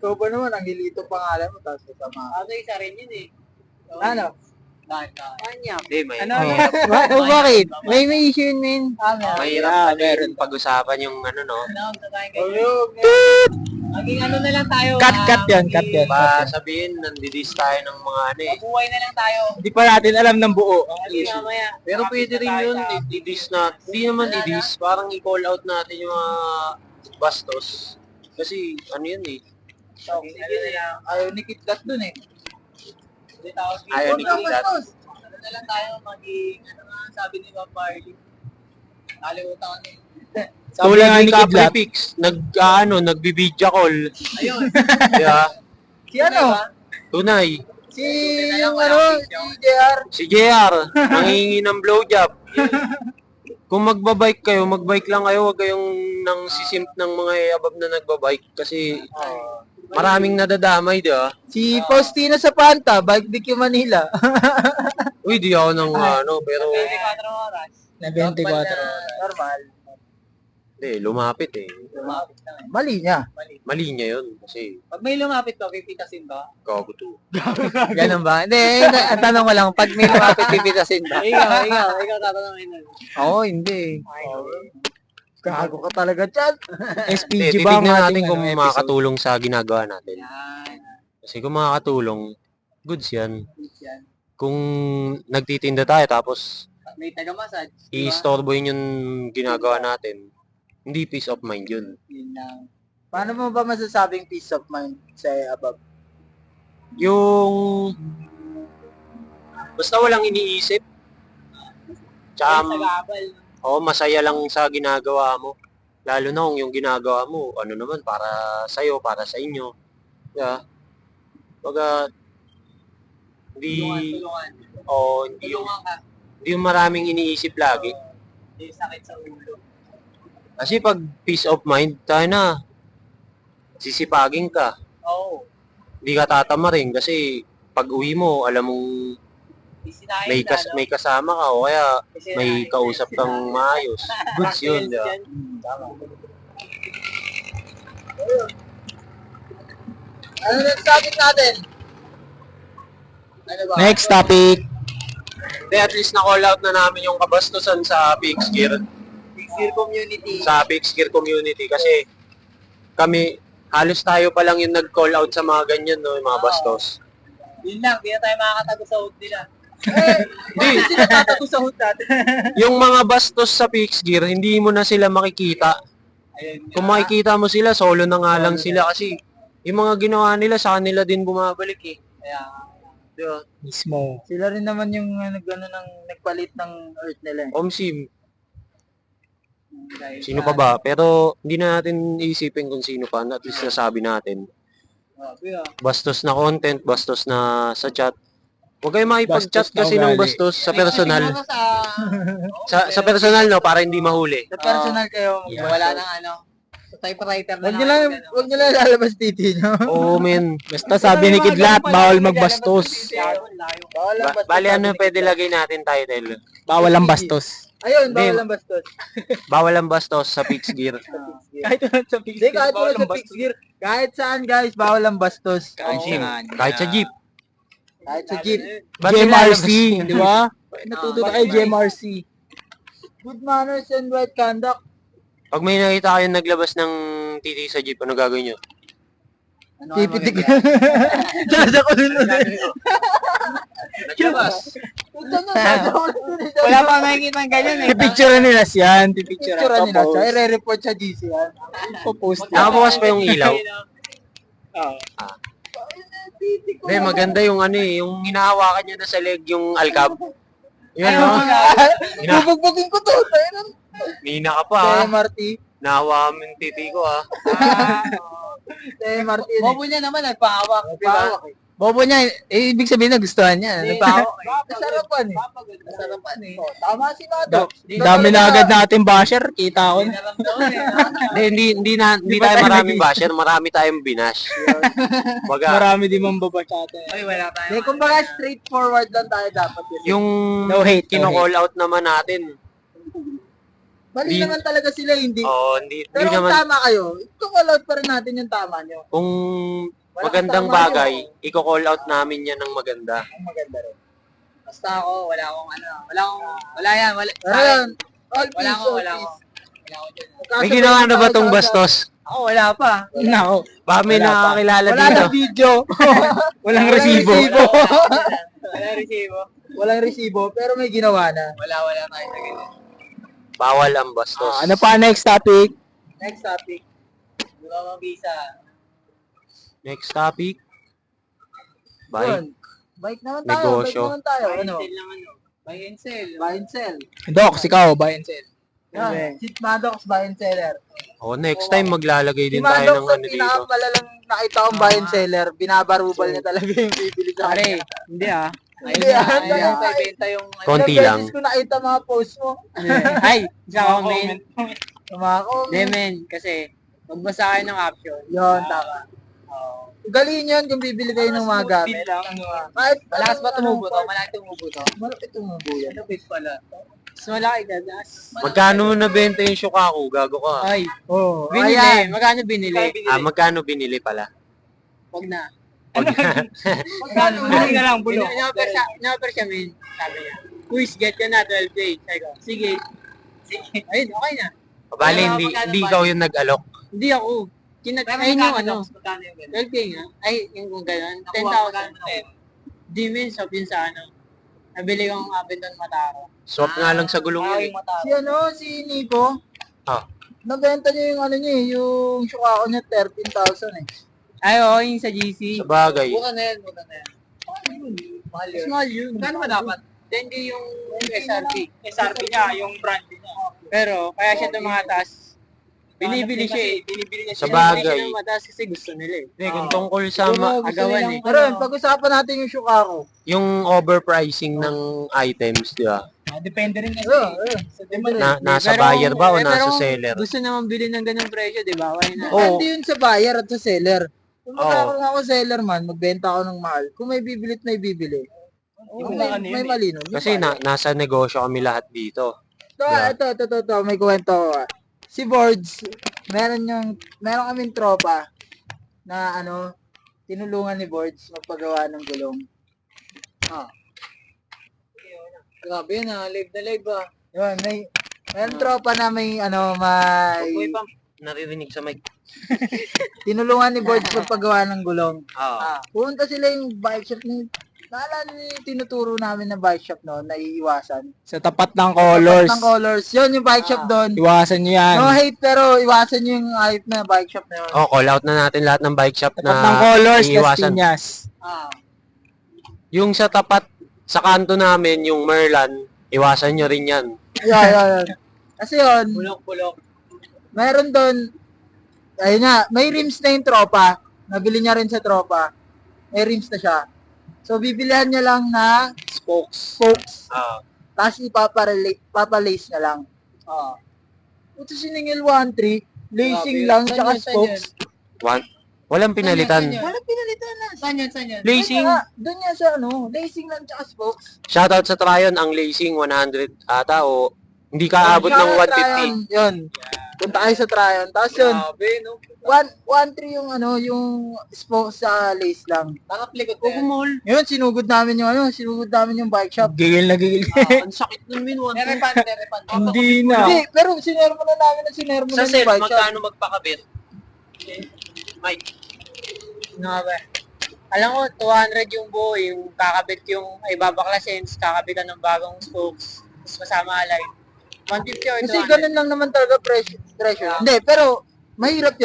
Speaker 4: Ikaw ba naman, Angelito pangalan mo, tapos kasama.
Speaker 2: Isa rin yun eh.
Speaker 4: Ano?
Speaker 2: Kanya.
Speaker 1: Hindi, may
Speaker 4: Bakit? May issue yun, men.
Speaker 1: mahirap meron pag-usapan yung ano no.
Speaker 2: Maging ano na lang tayo.
Speaker 3: Cut yan.
Speaker 1: Ba sabihin nandidis tayo ng mga ano eh.
Speaker 2: Buhay na lang tayo.
Speaker 3: Hindi pa natin alam ng buo.
Speaker 2: Kasi mamaya.
Speaker 1: Pero pwede rin yun, i-dis na, hindi naman i-dis, parang i-call out natin yung mga bastos. Kasi ano yun eh.
Speaker 2: Ano na lang.
Speaker 4: Ayaw ni Kit Kat dun eh.
Speaker 1: Ayaw ni Kit Kat.
Speaker 2: Ano na lang tayo maging, ano nga sabi ni Bob Marley. Nakalimutan ko na eh.
Speaker 1: Tulad
Speaker 3: nga
Speaker 1: ni
Speaker 3: ni
Speaker 1: Capri
Speaker 3: Kidlat.
Speaker 1: Pix, nagbibidya call.
Speaker 2: Ayun.
Speaker 1: Diba?
Speaker 4: Si ano?
Speaker 1: Tunay.
Speaker 4: Si yung ano, si JR.
Speaker 1: Si JR, nangingi ng blowjob. Kung magbabike kayo, magbike lang kayo, huwag kayong nang sisimp ng mga abab na nagbabike. Kasi maraming nadadamay, di ba?
Speaker 4: Si Faustino sa Panta, Bike DQ Manila.
Speaker 1: Uy, di ako nang ano, pero
Speaker 2: 24 oras.
Speaker 3: Na 24 oras.
Speaker 4: Normal.
Speaker 1: hindi, lumapit eh.
Speaker 2: Lumapit na eh.
Speaker 4: Mali niya.
Speaker 1: Mali niya yun. Kasi,
Speaker 2: Pag may lumapit ka, pipitasin ba?
Speaker 1: gago to.
Speaker 2: Ganun ba? Hindi, ang tanong ko lang, pag may lumapit, pipitasin ba? ikaw tatanungin nun.
Speaker 4: Oo, hindi. Gago ka talaga, Chad.
Speaker 3: SPG
Speaker 1: Hindi,
Speaker 3: ba ang
Speaker 1: titignan natin
Speaker 3: ating
Speaker 1: kung
Speaker 3: episode?
Speaker 1: makakatulong sa ginagawa natin.
Speaker 2: Yan.
Speaker 1: Kasi kung makakatulong, goods yan.
Speaker 2: Yan.
Speaker 1: Kung nagtitinda tayo tapos
Speaker 2: May taga-massage.
Speaker 1: i-storeboyin yung ginagawa natin, hindi peace of mind yun.
Speaker 2: Yun lang.
Speaker 4: Paano mo ba masasabing peace of mind sa above?
Speaker 1: Yung basta walang iniisip. Tsaka,
Speaker 2: Sagabal.
Speaker 1: masaya lang sa ginagawa mo. Lalo na kung yung ginagawa mo, ano naman, para sa'yo, para sa inyo. Yeah. Baga, hindi,
Speaker 2: Tulungan.
Speaker 1: hindi,
Speaker 2: Tulungan ka.
Speaker 1: hindi yung maraming iniisip lagi.
Speaker 2: May sakit sa ulo.
Speaker 1: Kasi pag peace of mind, tayo na, sisipagin ka.
Speaker 2: Oo.
Speaker 1: Hindi ka tatamarin kasi pag uwi mo, alam mong
Speaker 2: Isinahin
Speaker 1: may kasama ka o kaya may kausap kang maayos. Goods yun, di ba?
Speaker 4: Ano next topic natin? Ano ba?
Speaker 3: Next topic.
Speaker 1: Hindi, at least na-call out na namin yung kabastusan sa Fixed Gear.
Speaker 2: Pixel community.
Speaker 1: Sa Fixed Gear community kasi kami, halos tayo pa lang yung nag-call out sa mga ganyan, no, yung mga bastos.
Speaker 2: Yun lang, di na tayo makakatago sa hood nila.
Speaker 1: Hindi,
Speaker 2: Sila tatago sa hood natin.
Speaker 1: yung mga bastos sa Fixed Gear, hindi mo na sila makikita.
Speaker 2: Ayun.
Speaker 1: Kung makikita mo sila, solo na nga lang sila kasi yung mga ginawa nila sa kanila din bumabalik eh.
Speaker 2: Kaya, Di ba?
Speaker 3: Mismo.
Speaker 4: Sila rin naman yung nagpalit ng earth nila eh.
Speaker 1: Omsim. Sino pa ba? Pero hindi na natin iisipin kung sino pa. At least nasabi natin. Bastos na content, bastos na sa chat. Huwag kayo makipag-chat
Speaker 3: Bastos na
Speaker 1: kasi ng
Speaker 3: ugali.
Speaker 1: bastos sa personal. Sa personal, no? Para hindi mahuli.
Speaker 4: Sa personal kayo,
Speaker 2: Wala nang ano. Sa typewriter na
Speaker 4: Huwag nyo lang lalabas titi nyo.
Speaker 1: Oo, men.
Speaker 3: Basta sabi ni Kidlat, bawal magbastos.
Speaker 1: Bali, ano pwede lagay natin title?
Speaker 3: Bawal ang bastos.
Speaker 4: Ayun, bawal
Speaker 1: Hindi.
Speaker 4: ang bastos.
Speaker 1: Bawal ang bastos sa Pix Gear.
Speaker 3: Kahit naman sa
Speaker 4: Hindi, kahit wala sa fixed gear. Kahit saan guys, bawal ang bastos.
Speaker 1: Kahit sa jeep.
Speaker 4: Kahit sa jeep.
Speaker 1: Ba't
Speaker 3: GMRC,
Speaker 1: nilalabas-
Speaker 3: di ba? Natuto na kayo GMRC.
Speaker 4: Good manners and right conduct.
Speaker 1: Pag may nakita kayong naglabas ng titi sa jeep, ano gagawin nyo?
Speaker 4: Tipitik. Dada ko nun.
Speaker 1: Naglabas.
Speaker 2: Wala pa makikita ng ganyan eh.
Speaker 3: Pipicture nila siyan. Pipicture
Speaker 4: Picture nila siya. I-report sa GC yan.
Speaker 3: Popost
Speaker 1: Nakabukas pa yung ilaw.
Speaker 3: Oo.
Speaker 1: Hindi, maganda yung ano eh, yung hinahawakan niya na sa leg, yung alcab. Yun, no?
Speaker 4: Bubugbugin ko to.
Speaker 1: Nina ka pa, ha?
Speaker 4: MRT.
Speaker 1: Nahawakan mo yung titi ko, ha?
Speaker 4: MRT.
Speaker 2: Bobo niya naman, nagpahawak.
Speaker 4: Pawak eh.
Speaker 2: Bobo niya, ibig sabihin nagustuhan niya. Nagpahawak.
Speaker 4: Nasarapan eh.
Speaker 2: Nasarapan eh.
Speaker 4: Tama si Nado.
Speaker 3: Dami na agad natin basher. Kita ko na.
Speaker 1: Hindi tayo maraming basher, marami tayong binash. Baga,
Speaker 3: Marami din mambaba sa atin.
Speaker 2: Ay, wala tayo.
Speaker 4: Hindi, kumbaga straightforward lang tayo dapat.
Speaker 1: yung
Speaker 3: No hate, no
Speaker 1: kino-call out naman natin.
Speaker 4: Mali
Speaker 1: Di-
Speaker 4: naman talaga sila, hindi.
Speaker 1: Oo, hindi
Speaker 4: Pero kung
Speaker 1: naman,
Speaker 4: tama kayo, i-call out pa rin natin yung tama nyo.
Speaker 1: kung
Speaker 4: Wala
Speaker 1: magandang
Speaker 4: kang tama
Speaker 1: bagay, i-call out namin yan ng maganda.
Speaker 4: Ang maganda rin.
Speaker 2: Basta ako, wala akong ano. Wala yan. Wala,
Speaker 4: Pero yun, all
Speaker 2: Wala
Speaker 4: peace,
Speaker 2: ako,
Speaker 4: all
Speaker 2: wala ako.
Speaker 4: peace.
Speaker 2: Wala ako dyan.
Speaker 1: May ginawa na ba tong bastos?
Speaker 2: Ako, wala pa.
Speaker 3: Nako.
Speaker 1: Baka may
Speaker 3: Wala pa.
Speaker 1: nakakilala
Speaker 4: Wala
Speaker 1: dito.
Speaker 4: na video.
Speaker 3: Walang
Speaker 4: Walang
Speaker 3: resibo.
Speaker 2: Wala resibo.
Speaker 4: Walang resibo, pero may ginawa na.
Speaker 2: Wala tayo sa ganyan.
Speaker 1: Bawal ang bastos.
Speaker 3: Ano pa next topic?
Speaker 4: Next topic.
Speaker 2: Di ba mga visa?
Speaker 1: Next topic. Bye.
Speaker 4: Yun. Bike naman tayo.
Speaker 1: Negosyo.
Speaker 4: Bike naman tayo.
Speaker 2: Buy and
Speaker 4: Ano?
Speaker 2: sell lang ano. Buy and sell.
Speaker 4: Buy and sell.
Speaker 3: Doc, ikaw, buy and sell.
Speaker 4: Yan. Si Maddox, buy and seller.
Speaker 1: O, next time maglalagay
Speaker 4: Si
Speaker 1: din tayo
Speaker 4: Maddox,
Speaker 1: ng
Speaker 4: ang
Speaker 1: ano dito.
Speaker 4: pinakamalalang nakita kong buy and seller. Binabarubal niya talaga yung bibili sa
Speaker 2: Pare,
Speaker 4: kanya.
Speaker 2: hindi ah.
Speaker 4: Hindi ah.
Speaker 2: Ayun na, ibenta yung...
Speaker 1: Konti
Speaker 4: Ilang
Speaker 1: lang.
Speaker 4: beses ko nakita mga post mo.
Speaker 2: Ay, sa comment.
Speaker 4: Mga comment.
Speaker 2: Hindi men, kasi magbasa kayo ng option.
Speaker 4: Yun, tama. Galing yun kung bibili kayo ng mga gamit. Kahit
Speaker 2: Malakas ba tumubo to?
Speaker 4: ano,
Speaker 2: Malaki tumubo to?
Speaker 4: Malaki tumubo yan.
Speaker 2: Malapit pala. Mas malaki ganas.
Speaker 1: Magkano mo nabenta yung Shukaku? Gago ka.
Speaker 2: Ay,
Speaker 4: Oh,
Speaker 2: binili.
Speaker 4: ayan.
Speaker 2: Magkano binili?
Speaker 1: Magkano binili pala?
Speaker 2: Wag na.
Speaker 4: Magkano?
Speaker 2: Hindi ka lang, bulo. Inoffer siya, men. Sabi niya, quiz, get ka na, 12K. Sabi ko, sige. Ayun, okay na.
Speaker 1: Bali, hindi ikaw yung nag-alok.
Speaker 2: Hindi ako. Ayun yung ano. 12K nga. Ay, yung kung gano'n. 10,000. Di men, shop yun sa ano. Nabili kong Abendon Mataro.
Speaker 1: Swap nga lang sa gulong yun eh.
Speaker 4: Si Nico,
Speaker 1: Ah.
Speaker 4: nabenta niya yung ano niya, yung Shukaku niya, 13,000 eh.
Speaker 2: Ay, oo, yung sa GC.
Speaker 1: Sa bagay.
Speaker 2: Buka na yan.
Speaker 4: Mahal yun.
Speaker 2: Small yun. Kano ba dapat? Hindi yung SRP. SRP niya, yung brand niya. Pero, kaya siya tumataas. Binibili siya eh. Binibili niya
Speaker 1: Sa
Speaker 2: siya.
Speaker 1: bagay.
Speaker 2: Binibili siya tumataas kasi gusto nila eh.
Speaker 1: Hindi, kung tungkol sa
Speaker 2: agawan eh.
Speaker 4: Pero yun, pag-usapan natin yung Shukaku.
Speaker 1: yung overpricing ng items, di ba?
Speaker 3: Depende rin kasi.
Speaker 1: Nasa
Speaker 2: Pero-
Speaker 1: buyer ba o
Speaker 2: pero
Speaker 1: nasa
Speaker 2: kung
Speaker 1: seller?
Speaker 2: Gusto naman bili ng ganung presyo, di ba? Why not?
Speaker 1: Oo.
Speaker 4: Depende yun sa buyer at sa seller. Kung
Speaker 1: Oo.
Speaker 4: kung ako seller man, magbenta ako ng mahal. Kung may bibili at may bibili. Kung may mali nun. yung
Speaker 1: Kasi
Speaker 4: buyer.
Speaker 1: nasa negosyo kami lahat dito.
Speaker 4: Ito, may kwento ko. Si Boards, meron kaming tropa na ano, tinulungan ni Boards magpagawa ng gulong.
Speaker 2: Grabe yun ah, live na live ah.
Speaker 4: Yun, meron tropa na may
Speaker 1: Naririnig sa mic.
Speaker 4: tinulungan ni Boards magpagawa ng gulong.
Speaker 1: Oo.
Speaker 4: Pumunta sila yung bike shop ni naalala niyo yung tinuturo namin na bike shop noon na iiwasan.
Speaker 3: Sa tapat ng colors.
Speaker 4: Ng colors. Yun yung bike shop doon.
Speaker 3: Iwasan nyo yan.
Speaker 4: No hate pero iwasan niyo yung hype na bike shop na yun.
Speaker 1: Oh, call out na natin lahat ng bike shop
Speaker 3: Tapat ng colors, Las
Speaker 1: iiwasan.
Speaker 3: Piñas.
Speaker 1: Yung sa tapat, sa kanto namin, yung Merlan, iwasan nyo rin yan.
Speaker 4: Yan. Kasi yun,
Speaker 3: Bulok-bulok.
Speaker 4: meron doon, ayun nga, may rims na yung tropa. Nabili niya rin sa tropa. May rims na siya. So, bibilihan niya lang na spokes.
Speaker 1: Ah.
Speaker 4: Tapos papalace na lang. Ito siningil 1.3, lacing lang, tsaka spokes.
Speaker 1: Walang pinalitan.
Speaker 4: Walang pinalitan na.
Speaker 3: Saan yan?
Speaker 1: Lacing.
Speaker 4: Doon nga sa lacing lang, tsaka spokes.
Speaker 1: Shoutout sa Tryon, ang lacing 100 ata o hindi ka abot ng 150.
Speaker 4: Yun. Punta kayo sa Tryon. Tapos yun,
Speaker 3: Grabe, no?
Speaker 4: 1.3 yung spokes sa lace lang.
Speaker 3: Nakaplikot na yan.
Speaker 4: Yun, sinugod namin yung bike shop.
Speaker 2: Gigil na gigil.
Speaker 3: Ang sakit nun, Min. Nerepan.
Speaker 2: Hindi na.
Speaker 4: Hindi, pero sinermo na namin
Speaker 1: Sa
Speaker 4: ng
Speaker 1: self,
Speaker 4: bike shop.
Speaker 1: magkano magpakabit? Mike.
Speaker 3: Nga. Alam ko, 200 yung buo, yung kakabit yung ibabaklasin, kakabitan ng bagong spokes, tapos masama alay. 150 or 200.
Speaker 4: Kasi ganun lang naman talaga pressure. Hindi, pero mahirap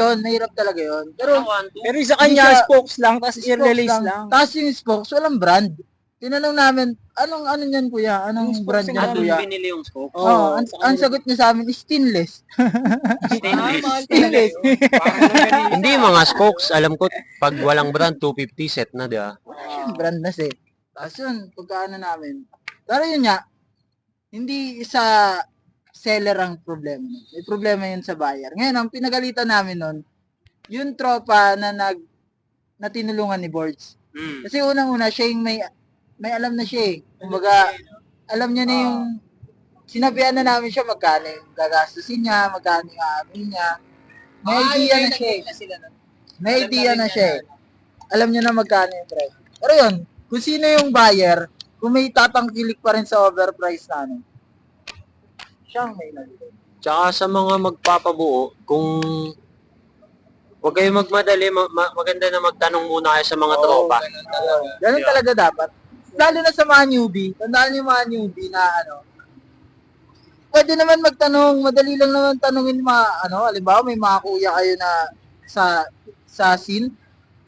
Speaker 4: talaga yun. Pero
Speaker 2: Pero sa
Speaker 4: Hindi
Speaker 2: kanya,
Speaker 4: siya-
Speaker 2: spokes lang, tapos
Speaker 4: spokes
Speaker 2: ear-release lang.
Speaker 4: Tapos yung spokes, walang brand. Tinanong namin, ano niyan kuya? Anong
Speaker 2: Yung
Speaker 4: brand
Speaker 2: spokes
Speaker 4: niyan
Speaker 2: yung
Speaker 4: kuya?
Speaker 1: binili yung scope?
Speaker 4: Oh, ang sagot niya sa amin is stainless. Stainless.
Speaker 1: Hindi mga spokes, alam ko pag walang brand 250 set na, di ba?
Speaker 4: Brand na siya. Tapos yun, pagkaano namin. Pero yun nga, hindi sa seller ang problema. May problema yun sa buyer. Ngayon, ang pinagalitan namin nun, yung tropa na tinulungan ni Boards. Kasi unang-una, siya yung may alam na siya eh. Kumbaga, alam niya na yung, sinabihan na namin siya magkano yung gagastusin niya, magkano yung aamin niya. May idea na siya eh. May idea na siya eh. Alam niya na magkano yung price. Pero yun, kung sino yung buyer, kung may tatangkilik pa rin sa overprice na ano, siyang may nalito.
Speaker 1: Tsaka sa mga magpapabuo, kung huwag kayo magmadali, maganda na magtanong muna kayo sa mga tropa.
Speaker 4: Ganun talaga dapat. Lalo na sa mga newbie. Tandaan niyo yung mga newbie na ano, pwede naman magtanong, madali lang naman tanungin mga, halimbawa may mga kuya kayo na sa scene.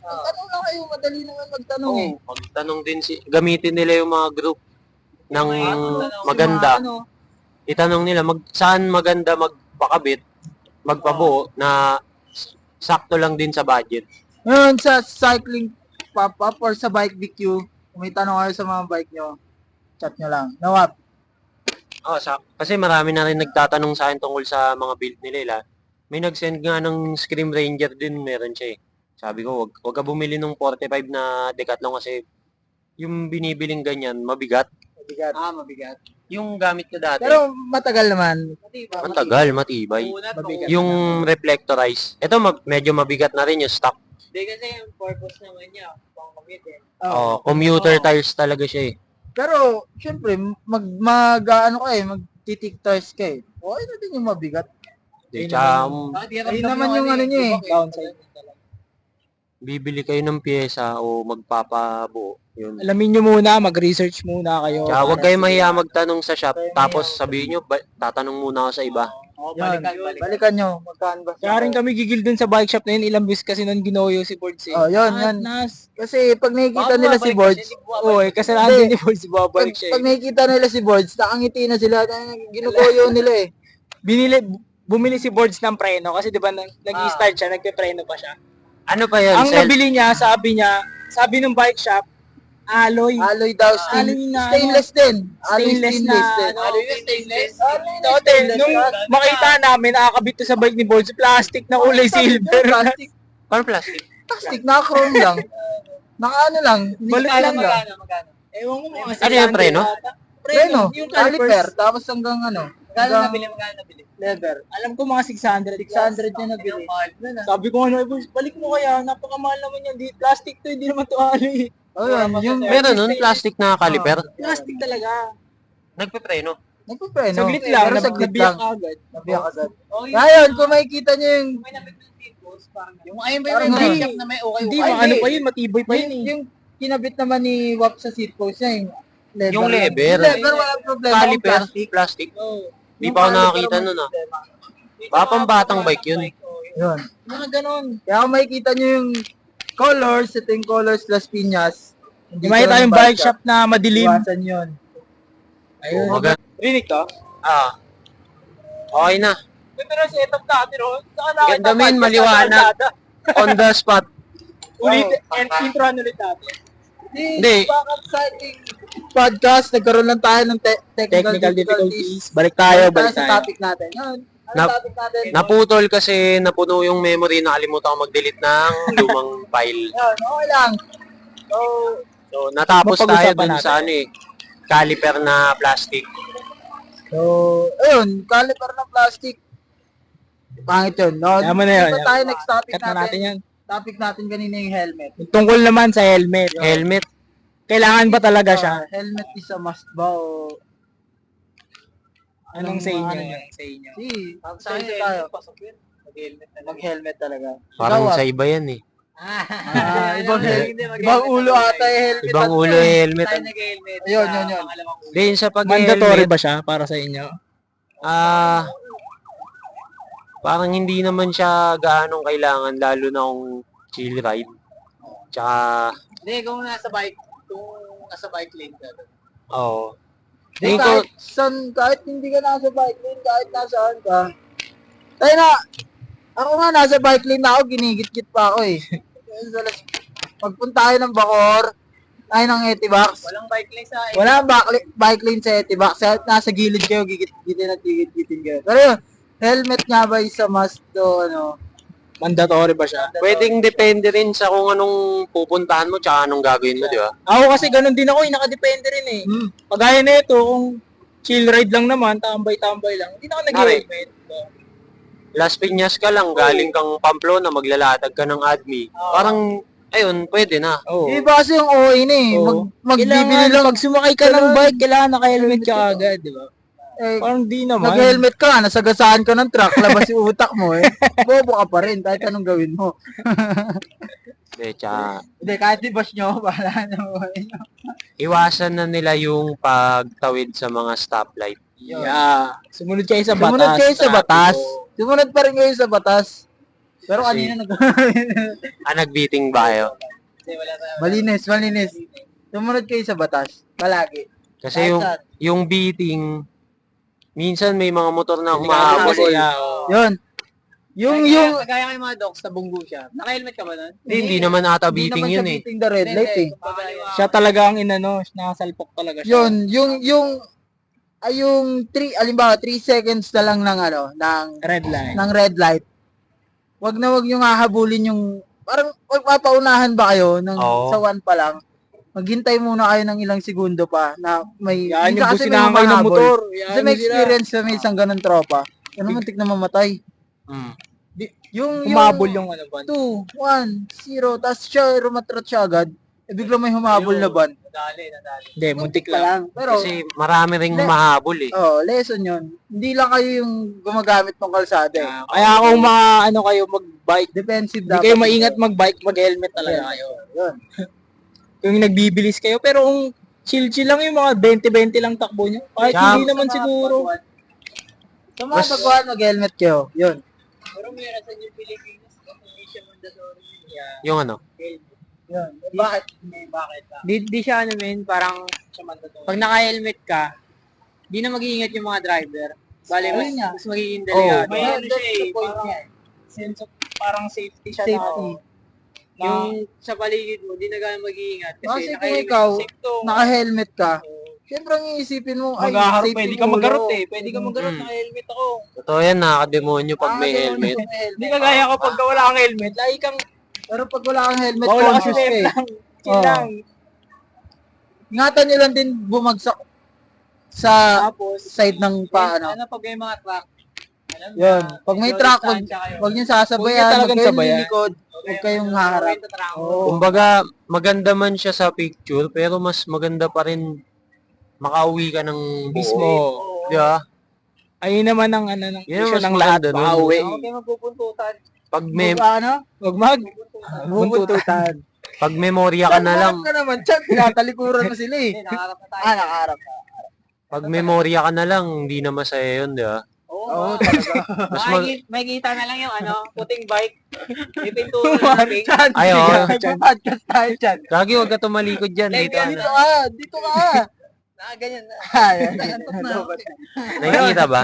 Speaker 4: Tanong lang kayo, madali naman magtanong eh.
Speaker 1: Magtanong din gamitin nila yung mga group ng maganda. Itanong nila, saan maganda magpakabit, magpabuo na sakto lang din sa budget.
Speaker 4: Ngayon sa cycling pop-up or sa bike BQ, kung may tanong kayo sa mga bike nyo, chat nyo lang. Nawap.
Speaker 1: Kasi marami na rin nagtatanong sa akin tungkol sa mga build nila. May nag-send nga ng Scream Ranger din, meron siya eh. Sabi ko, wag ka bumili ng 45 na Decathlon kasi yung binibiling ganyan, mabigat.
Speaker 4: Mabigat.
Speaker 3: Mabigat.
Speaker 1: Yung gamit ko dati,
Speaker 4: Pero matagal naman.
Speaker 1: ang tagal, matibay.
Speaker 4: Mabigat.
Speaker 1: Yung reflectorize, ito medyo mabigat na rin yung stock.
Speaker 3: Hindi kasi yung purpose naman niya, pang mag-edit.
Speaker 1: Commuter tires talaga siya eh.
Speaker 4: Pero, syempre, magtitik toys ka eh. Okay na din yung mabigat.
Speaker 1: Tsaka,
Speaker 4: Ayun naman yung ano niya eh.
Speaker 3: Downside.
Speaker 1: bibili kayo ng pyesa o magpapabuo. Yun.
Speaker 2: Alamin nyo muna, mag-research muna kayo.
Speaker 1: Tsaka huwag kayo mahiya magtanong sa shop, tapos sabihin nyo, tatanong muna ako sa iba.
Speaker 4: Yan, balikan nyo. Magkaan ba?
Speaker 2: Kaya rin kami gigil dun sa bike shop na yun, ilang bis kasi nun ginoyo si Boards eh.
Speaker 4: Oh, yun. Kasi pag nakikita nila si Boards,
Speaker 2: kasalanan din ni Boards, babalik siya
Speaker 4: pag nakikita nila si Boards, nakangiti na sila, ginugoyo nila eh.
Speaker 2: Bumili si Boards ng preno kasi di ba nag-i-start siya, nagpe-preno pa siya.
Speaker 1: Ano pa yun?
Speaker 2: Ang nabili niya, sabi ng bike shop, alloy.
Speaker 4: Alloy daw,
Speaker 2: Alloy na,
Speaker 4: stainless din.
Speaker 2: Stainless na,
Speaker 4: din.
Speaker 3: Stainless?
Speaker 2: Nung makita namin, nakakabit to sa bike ni Boards, plastic na kulay silver.
Speaker 4: Plastic,
Speaker 1: Parang plastic.
Speaker 4: plastic, naka-chrome lang. Naka-ano lang,
Speaker 2: Balik
Speaker 4: lang lang.
Speaker 3: Magkano?
Speaker 2: Ewan ko mga
Speaker 1: Ano yung preno?
Speaker 4: Preno,
Speaker 2: yung
Speaker 4: caliper, tapos hanggang ano,
Speaker 3: Magkano
Speaker 4: hanggang
Speaker 3: nabili?
Speaker 4: lever.
Speaker 2: Alam ko mga 600.
Speaker 4: 600 na nabili.
Speaker 2: Sabi ko ano, Boards, balik mo kaya, napakamahal naman yan. Di, plastic to, hindi naman to alloy.
Speaker 4: Oh, yun, yung
Speaker 1: Meron nun, plastic na caliper.
Speaker 2: Plastic talaga.
Speaker 1: Nagpe-preno.
Speaker 4: nagpipreno.
Speaker 2: Saglit lang,
Speaker 4: Pero saglit
Speaker 2: nabiyak
Speaker 4: lang.
Speaker 2: agad.
Speaker 4: Nabiyak agad. Ngayon, kung makikita nyo yung
Speaker 3: Yung ayun ba
Speaker 4: Parang
Speaker 3: yung
Speaker 4: hindi.
Speaker 3: bike shop na may okay?
Speaker 2: Hindi,
Speaker 4: Ay,
Speaker 2: ano
Speaker 4: hindi.
Speaker 2: pa yun, matibay pa yun eh.
Speaker 4: yung kinabit naman ni Wap sa seat post niya, yung lever.
Speaker 1: Yung lever.
Speaker 4: Yung lever, walang problema.
Speaker 1: Caliper,
Speaker 4: Plastic.
Speaker 1: plastic. Di
Speaker 4: Yung
Speaker 1: pa ako
Speaker 4: caliper
Speaker 1: nakakita
Speaker 4: walang
Speaker 1: nun ah.
Speaker 4: problema.
Speaker 1: Papambatang bike yun.
Speaker 4: Yun.
Speaker 2: Mga ganon.
Speaker 4: Kaya kung makikita nyo yung colors, ito yung colors Las Piñas,
Speaker 2: Di makita yung bike shop na madilim.
Speaker 4: Iwasan yun.
Speaker 2: Ayun.
Speaker 1: Maganda.
Speaker 2: Rinig to?
Speaker 1: Ah. Okay na.
Speaker 2: Ganda na setup natin, oh.
Speaker 1: Ganda men, maliwanag. On the spot.
Speaker 2: Ulit, and intro ulit natin.
Speaker 1: Hindi.
Speaker 4: Backup cycling podcast. Nagkaroon lang tayo ng technical difficulties.
Speaker 2: Balik tayo,
Speaker 4: Balik tayo sa topic natin. Yun. Ano topic natin?
Speaker 1: Naputol kasi napuno yung memory, nakalimutan ko mag-delete ng lumang file.
Speaker 4: Yun, okay lang.
Speaker 1: So, natapos tayo
Speaker 2: Mapag-usapan
Speaker 1: dun sa ano eh, caliper na plastic.
Speaker 4: So, ayun, caliper ng plastic. Pangit yun, no?
Speaker 2: Yaman na yun.
Speaker 4: Dito tayo next topic
Speaker 2: Cut na natin
Speaker 4: natin.
Speaker 2: yan.
Speaker 4: Topic natin kanina yung helmet.
Speaker 2: Tungkol naman sa helmet.
Speaker 1: Helmet.
Speaker 2: Kailangan ba talaga siya?
Speaker 4: Helmet is a must ba o...
Speaker 2: Anong sa inyo?
Speaker 4: ano yun?
Speaker 2: Sa inyo?
Speaker 4: Si, sa inyo tayo. Mag-helmet talaga.
Speaker 1: Parang
Speaker 4: Ikaw,
Speaker 1: sa iba yan eh.
Speaker 4: ibang ulo ata yung helmet.
Speaker 1: Ibang ulo yung helmet.
Speaker 4: Yun.
Speaker 1: Hindi, yun sa
Speaker 2: Mandatory
Speaker 1: pag-helmet,
Speaker 2: ba siya para sa inyo?
Speaker 1: parang hindi naman siya gaanong kailangan, lalo na kung chill ride. Tsaka,
Speaker 3: Hindi, kung nasa bike lane ka.
Speaker 1: oo.
Speaker 4: Di,
Speaker 1: Tingin ko,
Speaker 4: kahit hindi ka nasa bike lane, kahit nasaan ka. Tayo na, ako nga nasa bike lane na ako, ginigit-git pa ako eh. Pagpunta tayo ng Bacoor, tayo ng Etibax.
Speaker 3: Walang bike lane sa
Speaker 4: Wala bike lane sa Etibax. Nasa gilid kayo, gigit-gitin at gigit-gitin kayo. Pero yun, helmet nga ba isa must to, ano?
Speaker 2: Mandatory ba siya?
Speaker 1: pwedeng depende rin sa kung anong pupuntahan mo tsaka anong gagawin mo, di ba?
Speaker 2: Ako kasi ganun din ako, nakadepende rin eh. Pagaya na ito, kung chill ride lang naman, tambay-tambay lang, hindi na ako nag-helmet.
Speaker 1: Las Piñas ka lang, galing kang Pamplona, maglalatag ka ng ADMI. Parang, ayun, pwede na.
Speaker 2: Oo.
Speaker 4: Iba kasi yung OA na eh.
Speaker 2: Oo.
Speaker 4: Magbibili
Speaker 2: Kailangan,
Speaker 4: lang.
Speaker 2: pag sumakay ka ng bike, kailangan naka-helmet ka agad, di ba?
Speaker 4: Eh,
Speaker 2: Parang di naman.
Speaker 4: nag-helmet ka, nasagasaan ka ng truck, labas yung utak mo eh. Bobo ka pa rin, kahit anong gawin mo.
Speaker 1: Tsaka,
Speaker 4: Hindi, kahit i-bash nyo, bahala na mo.
Speaker 1: iwasan na nila yung pagtawid sa mga stoplight.
Speaker 2: Yeah. Sumunod kayo sa batas.
Speaker 4: Sumunod kayo sa batas.
Speaker 2: Traffic.
Speaker 4: Sumunod pa rin kayo sa batas. Pero
Speaker 1: Kasi-
Speaker 4: kanina
Speaker 1: Nagbeating ba kayo?
Speaker 4: malinis. Sumunod kayo sa batas. Palagi.
Speaker 1: Kasi
Speaker 4: Kahit
Speaker 1: yung beating, minsan may mga motor na
Speaker 2: Hindi
Speaker 1: humahabol
Speaker 2: ka
Speaker 1: eh.
Speaker 4: Yun. Yung,
Speaker 3: Kagaya ng mga dogs, nabunggo siya. Naka-helmet ka ba nun?
Speaker 1: Hindi naman ata
Speaker 4: hindi
Speaker 1: beating
Speaker 4: naman siya
Speaker 1: yun eh.
Speaker 4: beating the red light eh.
Speaker 2: Siya talaga ang inano, nakasalpok talaga siya.
Speaker 4: Yun, yung 3, alimbawa, 3 seconds na lang ng
Speaker 2: Red line.
Speaker 4: ng red light. Wag yung hahabulin yung, parang magpapaunahan ba kayo
Speaker 1: Oo.
Speaker 4: sa 1 pa lang? Maghintay muna kayo ng ilang segundo pa na may,
Speaker 2: Yan yung
Speaker 4: minsan kasi
Speaker 2: businahan kayo ng
Speaker 4: humahabol.
Speaker 2: motor.
Speaker 4: Kasi may experience kami isang ganun tropa. Ano muntik na mamatay.
Speaker 1: Mm.
Speaker 4: Yung
Speaker 2: Humabol yung ano ba?
Speaker 4: 2, 1, 0, tapos siya, rumatrat siya agad. Eh bigla may humabol na ban.
Speaker 3: Nadali.
Speaker 2: Hindi, muntik
Speaker 4: Pa
Speaker 2: lang.
Speaker 4: lang. Pero,
Speaker 1: Kasi marami ring humahabol eh.
Speaker 4: lesson yun. Hindi lang kayo yung gumagamit ng kalsada eh.
Speaker 2: Kaya kung mga ano kayo mag-bike,
Speaker 4: Defensive
Speaker 2: hindi
Speaker 4: dapat.
Speaker 2: kayo maingat mag-bike, mag-helmet talaga kayo.
Speaker 4: Yun.
Speaker 2: Kung nagbibilis kayo, pero kung chill-chill lang yung mga 20-20 lang takbo nyo, kahit
Speaker 1: Tsaka-
Speaker 2: hindi naman siguro.
Speaker 4: Sa mga pagkuhan, mag-helmet kayo. Yun.
Speaker 3: Pero meron sa New Pilipinas, hindi siya mandatory.
Speaker 1: Yung ano.
Speaker 4: Yun. Bakit?
Speaker 3: Bakit? Di siya ano men, parang pag naka-helmet ka, di na mag-iingat yung mga driver. Bale,
Speaker 4: Ayun nga.
Speaker 3: mas magiging delikado.
Speaker 2: May ano siya
Speaker 4: That's the
Speaker 2: eh,
Speaker 4: point
Speaker 2: parang
Speaker 4: niya.
Speaker 2: sense of parang safety siya
Speaker 4: Safety.
Speaker 2: na
Speaker 3: Yung sa paligid mo, di na gano'ng mag-iingat.
Speaker 4: Kasi
Speaker 3: Kasi
Speaker 4: kung
Speaker 3: naka-helmet.
Speaker 4: ikaw,
Speaker 2: sekto.
Speaker 4: naka-helmet ka, siyempre ang iisipin mo, ay,
Speaker 2: Maghaharap,
Speaker 4: safety
Speaker 2: pwede
Speaker 4: mo
Speaker 2: ka magharap
Speaker 4: ulo.
Speaker 2: eh. Pwede ka magharap,
Speaker 1: Mm.
Speaker 2: naka-helmet ako.
Speaker 1: Totoo yan, nakakademonyo pag may
Speaker 4: ganun
Speaker 1: helmet.
Speaker 4: yung may
Speaker 2: Hindi kagaya ko pag wala kang helmet, lagi kang
Speaker 4: Pero pag wala kang helmet,
Speaker 2: bawal ka
Speaker 4: conscious
Speaker 2: sa
Speaker 4: ka eh.
Speaker 2: lang. Chill
Speaker 4: Oo.
Speaker 2: lang.
Speaker 4: Ingatan nyo lang din bumagsak sa
Speaker 2: Tapos,
Speaker 4: side ng paano.
Speaker 3: Ano pag may mga truck?
Speaker 4: Yun. Pag may truck, wag nyo sasabayan.
Speaker 2: Huwag nyo talagang
Speaker 4: Huwag kayong
Speaker 2: sabayan.
Speaker 4: lilikod. Huwag kayong haharap.
Speaker 1: Kumbaga, maganda man siya sa picture, pero mas maganda pa rin makauwi ka ng
Speaker 2: mismo.
Speaker 1: Di ba?
Speaker 2: Ayun naman ang ano ng
Speaker 1: Yan ang
Speaker 2: mission
Speaker 1: mas
Speaker 2: ng lahat,
Speaker 1: maganda nun.
Speaker 2: makauwi.
Speaker 3: Okay, magpupuntutan.
Speaker 1: Pag may,
Speaker 4: Ano?
Speaker 2: Huwag mag
Speaker 4: Bubuntutan.
Speaker 1: pag memorya ka na lang,
Speaker 4: Nakaharap ka naman, chat. Tinatalikuran mo sila eh.
Speaker 3: Nakaharap na tayo.
Speaker 4: Nakaharap.
Speaker 1: pag memorya ka na lang, hindi na masaya yun, di ba?
Speaker 3: Oo,
Speaker 4: Oo, talaga.
Speaker 1: Mas mag...
Speaker 3: Makikita na lang yung puting bike. May pintura na pink.
Speaker 4: Chan,
Speaker 1: Ay, oo.
Speaker 4: Nagpa-podcast tayo, Chan.
Speaker 1: Gagi, huwag ka tumalikod dyan.
Speaker 3: Like,
Speaker 1: Dito,
Speaker 4: Dito ka, dito ka.
Speaker 3: Ganyan na.
Speaker 1: Nakikita ba?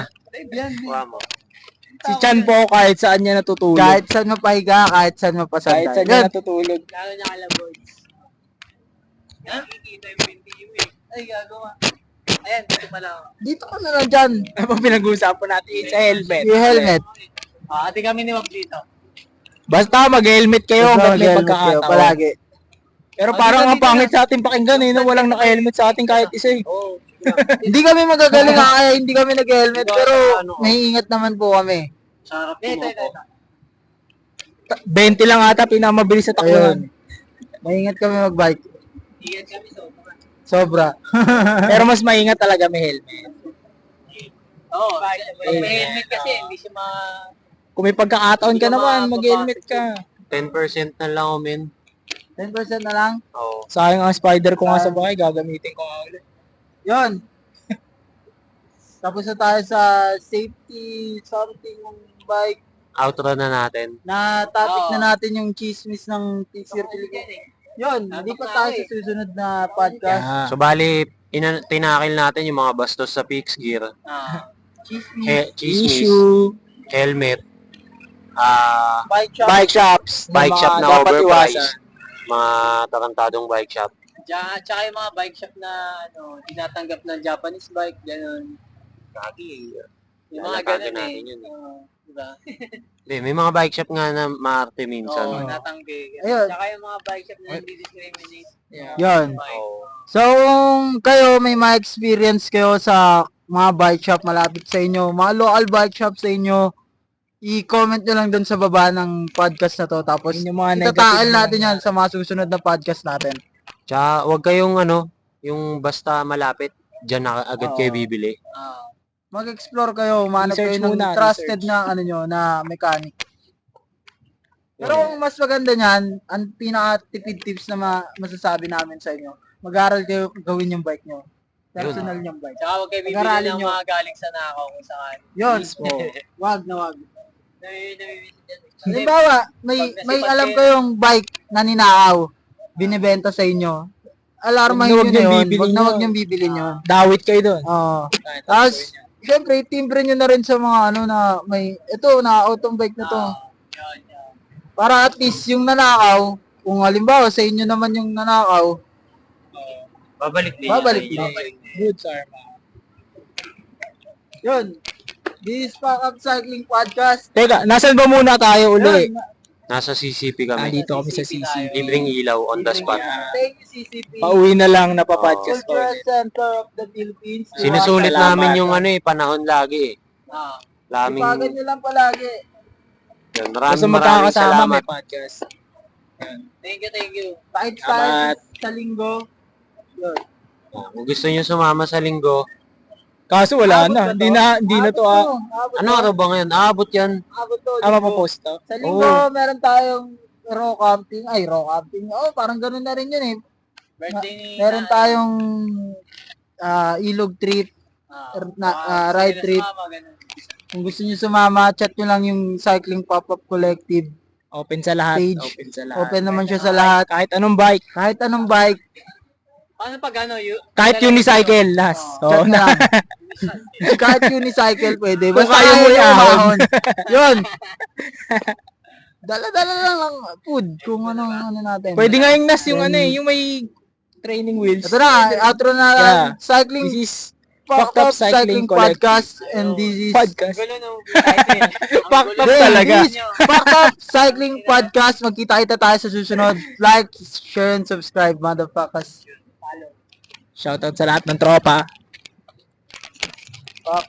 Speaker 4: Yan,
Speaker 1: Kuha mo.
Speaker 2: Si Chan po kahit saan niya natutulog.
Speaker 4: kahit saan mapahiga, kahit saan
Speaker 2: Kahit
Speaker 4: mapasanda.
Speaker 2: saan niya
Speaker 4: Yan.
Speaker 2: natutulog.
Speaker 3: Lalo niya kalaboys. Nakikita yung pinti mo eh. Ay, gagawa. Ayan, dito pala ako.
Speaker 4: Dito ka na lang dyan.
Speaker 2: Ano pa pinag-uusapan natin? Sa helmet.
Speaker 4: Yung helmet.
Speaker 3: Ate kami ni Wag dito.
Speaker 2: Basta mag-helmet kayo hanggat may
Speaker 4: Mag-helmet kayo,
Speaker 2: pagkakataon.
Speaker 4: palagi.
Speaker 2: Pero parang ang pangit sa ating pakinggan eh, na walang naka-helmet sa atin kahit isa eh.
Speaker 3: Oo.
Speaker 4: Hindi kami magagaling kaya hindi kami nag-helmet, pero may ingat naman po kami.
Speaker 3: Sarap ito.
Speaker 2: 20 lang ata pinamabilis sa takbuhan.
Speaker 4: Ayun. Maingat kami mag-bike.
Speaker 3: Ingat kami so.
Speaker 4: Sobra.
Speaker 2: Pero mas maingat talaga may helmet.
Speaker 3: Oo. May helmet kasi, hindi siya
Speaker 2: Kung may pagkakataon ka
Speaker 3: Hindi ka
Speaker 2: naman,
Speaker 3: makapapasok
Speaker 2: mag-helmet ka.
Speaker 1: 10% na lang, men.
Speaker 4: 10% na lang.
Speaker 1: Oo.
Speaker 2: Sayang ang spider ko nga sa bahay, gagamitin ko nga ulit.
Speaker 4: Yun. Tapos na tayo sa safety something ng bike.
Speaker 1: Outro na natin.
Speaker 4: Na topic
Speaker 3: Oo.
Speaker 4: na natin yung chismis ng Pixir Pilipinas. Yun, lipat tayo sa susunod na podcast.
Speaker 2: Yeah.
Speaker 1: So, bali, tinakil natin yung mga bastos sa fixed gear.
Speaker 4: Chismis,
Speaker 1: Chismis,
Speaker 2: Issue,
Speaker 1: helmet,
Speaker 4: bike shop.
Speaker 2: bike shops,
Speaker 1: bike shop na
Speaker 2: dapat
Speaker 1: overpriced,
Speaker 2: iwasan.
Speaker 1: mga tarantadong bike shop.
Speaker 3: Tsaka yung mga bike shop na tinatanggap ng Japanese bike, gano'n.
Speaker 1: Gagi,
Speaker 3: Yung mga
Speaker 1: Lalatagan
Speaker 3: gano'n
Speaker 1: natin yun.
Speaker 3: diba?
Speaker 1: Hindi, may mga bike shop nga na maarte minsan.
Speaker 3: Oo,
Speaker 2: Oo.
Speaker 3: natanggi.
Speaker 4: Ayun.
Speaker 3: Tsaka yung mga bike shop na hindi discriminate.
Speaker 2: Yeah.
Speaker 4: Yun.
Speaker 3: Bike.
Speaker 1: Oo.
Speaker 4: So, kung kayo may ma-experience kayo sa mga bike shop malapit sa inyo, mga local bike shop sa inyo, i-comment nyo lang dun sa baba ng podcast na to. Tapos,
Speaker 2: Yun yung mga
Speaker 4: itataal
Speaker 2: negative
Speaker 4: natin
Speaker 2: na-
Speaker 4: yan sa mga susunod na podcast natin.
Speaker 1: Tsaka, huwag kayong yung basta malapit, dyan na agad kayo
Speaker 4: Oo.
Speaker 1: bibili.
Speaker 4: Mag-explore kayo, manap kayo
Speaker 2: Research
Speaker 4: ng
Speaker 2: muna,
Speaker 4: trusted
Speaker 2: research.
Speaker 4: na na mechanic. Pero kung mas maganda niyan, ang pinaka-tipid tips na masasabi namin sa inyo, mag-aral kayo gawin yung bike nyo. Personal yung bike.
Speaker 3: Tsaka huwag kayo bibili
Speaker 4: Pag-aralin
Speaker 3: ng
Speaker 4: nyo.
Speaker 3: mga galing sa nakaw kung saan.
Speaker 4: Yun.
Speaker 2: Mismo.
Speaker 4: Wag na wag.
Speaker 3: Namimisit yan.
Speaker 4: Halimbawa, may
Speaker 3: Pag
Speaker 4: alam
Speaker 3: kayo-
Speaker 4: kayong bike na ninakaw, binibenta sa inyo. Alarmahin
Speaker 2: Huwag
Speaker 4: nyo
Speaker 2: na
Speaker 4: na
Speaker 2: huwag
Speaker 4: yun.
Speaker 2: niyong
Speaker 4: Wag na
Speaker 2: bibilin
Speaker 4: wag
Speaker 2: yun.
Speaker 4: niyong bibilin yun.
Speaker 2: Dawit kayo doon.
Speaker 4: Oo. Tapos, syempre, timbre nyo na rin sa mga na may, ito, na-out tong bike na to. Para at least yung nanakaw, kung halimbawa sa inyo naman yung nanakaw,
Speaker 1: Babalik din.
Speaker 4: Babalik
Speaker 1: yan.
Speaker 4: din.
Speaker 2: Good, sir.
Speaker 4: yun. This is Pack Up Cycling Podcast.
Speaker 2: Teka, nasan ba muna tayo uli?
Speaker 4: Yun.
Speaker 1: Nasa CCP kami.
Speaker 2: Nandito kami sa CC.
Speaker 1: Libreng ilaw on the spot.
Speaker 4: Thank you, CCP.
Speaker 2: Pauwi na lang na pa-podcast pa
Speaker 4: Cultural
Speaker 2: ulit.
Speaker 4: Center of the Philippines.
Speaker 1: Sinusulit
Speaker 2: Salamat.
Speaker 1: namin yung panahon lagi eh.
Speaker 4: Ipagan
Speaker 1: Laming,
Speaker 4: nyo lang palagi.
Speaker 1: yun,
Speaker 2: Basta
Speaker 1: maraming
Speaker 2: magkakasama
Speaker 1: salamat.
Speaker 2: may podcast.
Speaker 3: Thank you.
Speaker 4: Kahit
Speaker 2: Salamat.
Speaker 4: sa linggo. Yun.
Speaker 1: Kung gusto nyo sumama sa linggo,
Speaker 2: Kaso wala
Speaker 4: Abot
Speaker 2: na.
Speaker 4: ba
Speaker 2: Hindi
Speaker 4: to?
Speaker 2: na to ah.
Speaker 4: Abot
Speaker 1: ano
Speaker 4: to.
Speaker 1: araw ba ngayon? Aabot yan.
Speaker 4: Abot to.
Speaker 2: Ah,
Speaker 4: linggo.
Speaker 2: mapapost to.
Speaker 4: Sa linggo, meron tayong raw camping. Ay, raw camping. Oh, parang ganun na rin yun eh.
Speaker 3: Birthday ni...
Speaker 4: Meron tayong ilog trip, ride trip. Kung gusto nyo sumama, chat nyo lang yung Cycling Pop-Up Collective.
Speaker 2: Open sa lahat.
Speaker 4: Page.
Speaker 2: Open sa lahat.
Speaker 4: Open naman siya sa lahat.
Speaker 2: Kahit anong bike.
Speaker 4: Kahit anong bike,
Speaker 3: Paano pag
Speaker 2: Kahit unicycle, last.
Speaker 4: chat
Speaker 2: Oo,
Speaker 4: na lang. Kahit unicycle pwede.
Speaker 2: Kung
Speaker 4: Basta
Speaker 2: kaya mo
Speaker 4: kaya
Speaker 2: ihahon.
Speaker 4: umahon. Yun. Dala-dala lang ang food kung ano natin.
Speaker 2: Pwede nga yung nas, yung
Speaker 4: Then-
Speaker 2: yung may training wheels.
Speaker 4: Ito na, outro na lang.
Speaker 2: Yeah.
Speaker 4: Cycling
Speaker 2: This is
Speaker 4: Fucked Up Cycling Podcast. And this is
Speaker 2: podcast.
Speaker 3: Gulo ng title.
Speaker 2: Fucked up
Speaker 4: Then,
Speaker 2: talaga.
Speaker 4: this is Fucked Up Cycling Podcast. Magkita-kita tayo sa susunod. Like, share, and subscribe, motherfuckers.
Speaker 2: Shoutout sa lahat ng tropa.
Speaker 4: Fuck.